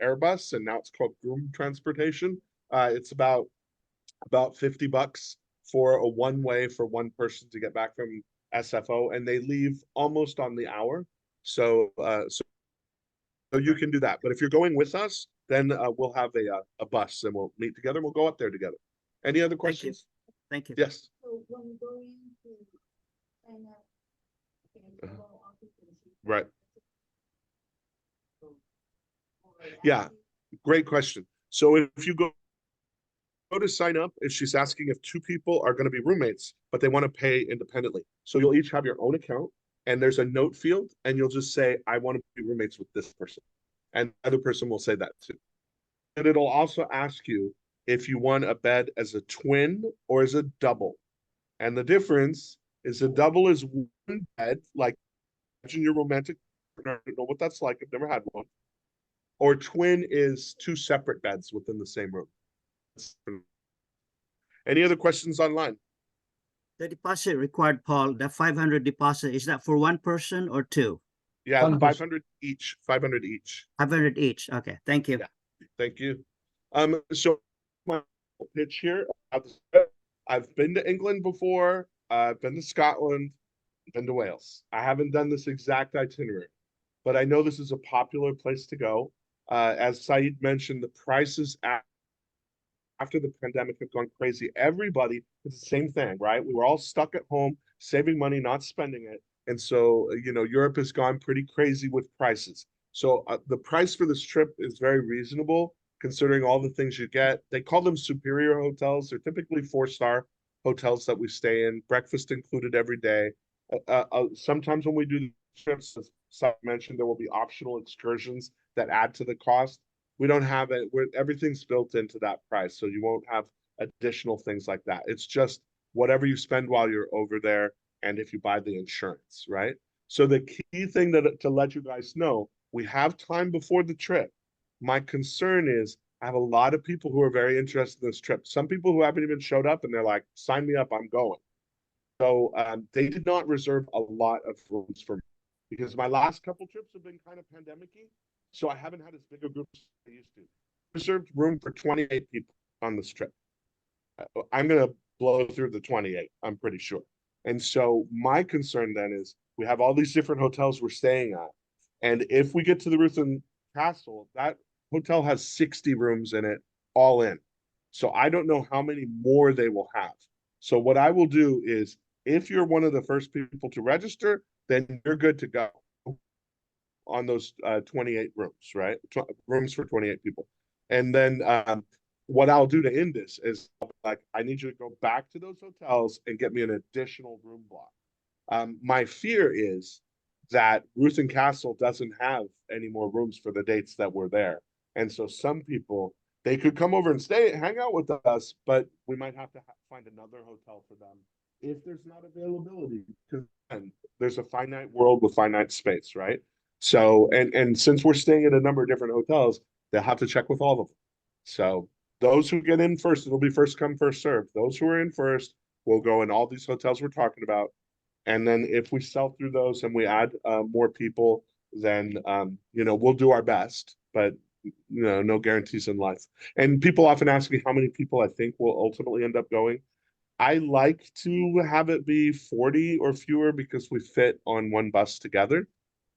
A: Airbus, and now it's called Groom Transportation. It's about $50 for a one-way for one person to get back from SFO, and they leave almost on the hour. So you can do that. But if you're going with us, then we'll have a bus and we'll meet together and we'll go up there together. Any other questions?
O: Thank you.
A: Yes.
C: So when we go in to sign up,
A: Right. Yeah, great question. So if you go go to sign up, is she's asking if two people are going to be roommates, but they want to pay independently. So you'll each have your own account, and there's a note field, and you'll just say, I want to be roommates with this person. And the other person will say that too. And it'll also ask you if you want a bed as a twin or as a double. And the difference is a double is one bed, like imagine your romantic partner. I don't know what that's like. I've never had one. Or twin is two separate beds within the same room. Any other questions online?
O: The deposit required, Paul, the 500 deposit, is that for one person or two?
A: Yeah, 500 each, 500 each.
O: 500 each. Okay, thank you.
A: Yeah, thank you. So my pitch here, I've been to England before. I've been to Scotland, been to Wales. I haven't done this exact itinerary, but I know this is a popular place to go. As Saeed mentioned, the prices after the pandemic have gone crazy. Everybody, it's the same thing, right? We were all stuck at home, saving money, not spending it. And so, Europe has gone pretty crazy with prices. So the price for this trip is very reasonable, considering all the things you get. They call them superior hotels. They're typically 4-star hotels that we stay in, breakfast included every day. Sometimes when we do trips, as Saeed mentioned, there will be optional excursions that add to the cost. We don't have it. Everything's built into that price, so you won't have additional things like that. It's just whatever you spend while you're over there, and if you buy the insurance, right? So the key thing to let you guys know, we have time before the trip. My concern is I have a lot of people who are very interested in this trip. Some people who haven't even showed up, and they're like, sign me up, I'm going. So they did not reserve a lot of rooms for me because my last couple trips have been kind of pandemic-y. So I haven't had as big a group as I used to. Reserved room for 28 people on this trip. I'm going to blow through the 28, I'm pretty sure. And so my concern then is we have all these different hotels we're staying at. And if we get to the Ruthin Castle, that hotel has 60 rooms in it, all in. So I don't know how many more they will have. So what I will do is, if you're one of the first people to register, then you're good to go on those 28 rooms, right? Rooms for 28 people. And then what I'll do to end this is, like, I need you to go back to those hotels and get me an additional room block. My fear is that Ruthin Castle doesn't have any more rooms for the dates that we're there. And so some people, they could come over and hang out with us, but we might have to find another hotel for them if there's not availability, because there's a finite world with finite space, right? So, and since we're staying at a number of different hotels, they'll have to check with all of them. So those who get in first, it'll be first come, first serve. Those who are in first will go in all these hotels we're talking about. And then if we sell through those and we add more people, then, we'll do our best, but no guarantees in life. And people often ask me how many people I think will ultimately end up going. I like to have it be 40 or fewer because we fit on one bus together.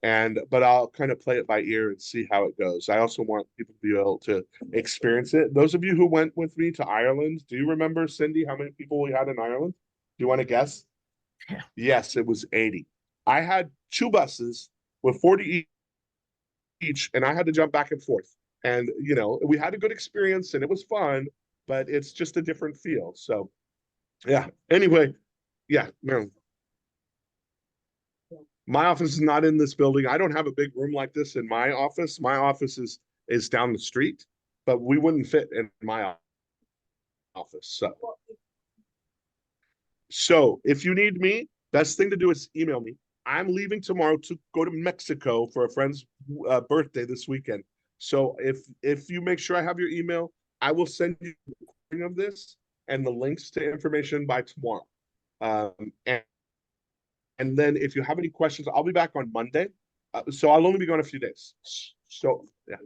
A: But I'll kind of play it by ear and see how it goes. I also want people to be able to experience it. Those of you who went with me to Ireland, do you remember, Cindy, how many people we had in Ireland? Do you want to guess?
M: Yeah.
A: Yes, it was 80. I had 2 buses with 40 each, and I had to jump back and forth. And, we had a good experience and it was fun, but it's just a different feel. So, yeah. Anyway, yeah, no. My office is not in this building. I don't have a big room like this in my office. My office is down the street, but we wouldn't fit in my office. So if you need me, best thing to do is email me. I'm leaving tomorrow to go to Mexico for a friend's birthday this weekend. So if you make sure I have your email, I will send you a recording of this and the links to information by tomorrow. And then if you have any questions, I'll be back on Monday. So I'll only be gone a few days. So, yeah.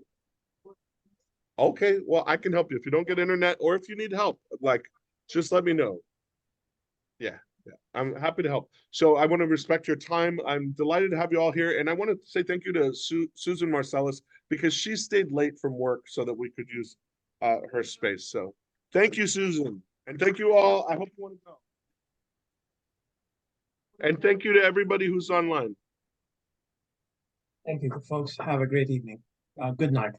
A: Okay, well, I can help you. If you don't get internet or if you need help, just let me know. Yeah, I'm happy to help. So I want to respect your time. I'm delighted to have you all here. And I want to say thank you to Susan Marcellus, because she stayed late from work so that we could use her space. So thank you, Susan. And thank you all. I hope you want to go. And thank you to everybody who's online.
B: Thank you, folks. Have a great evening. Good night.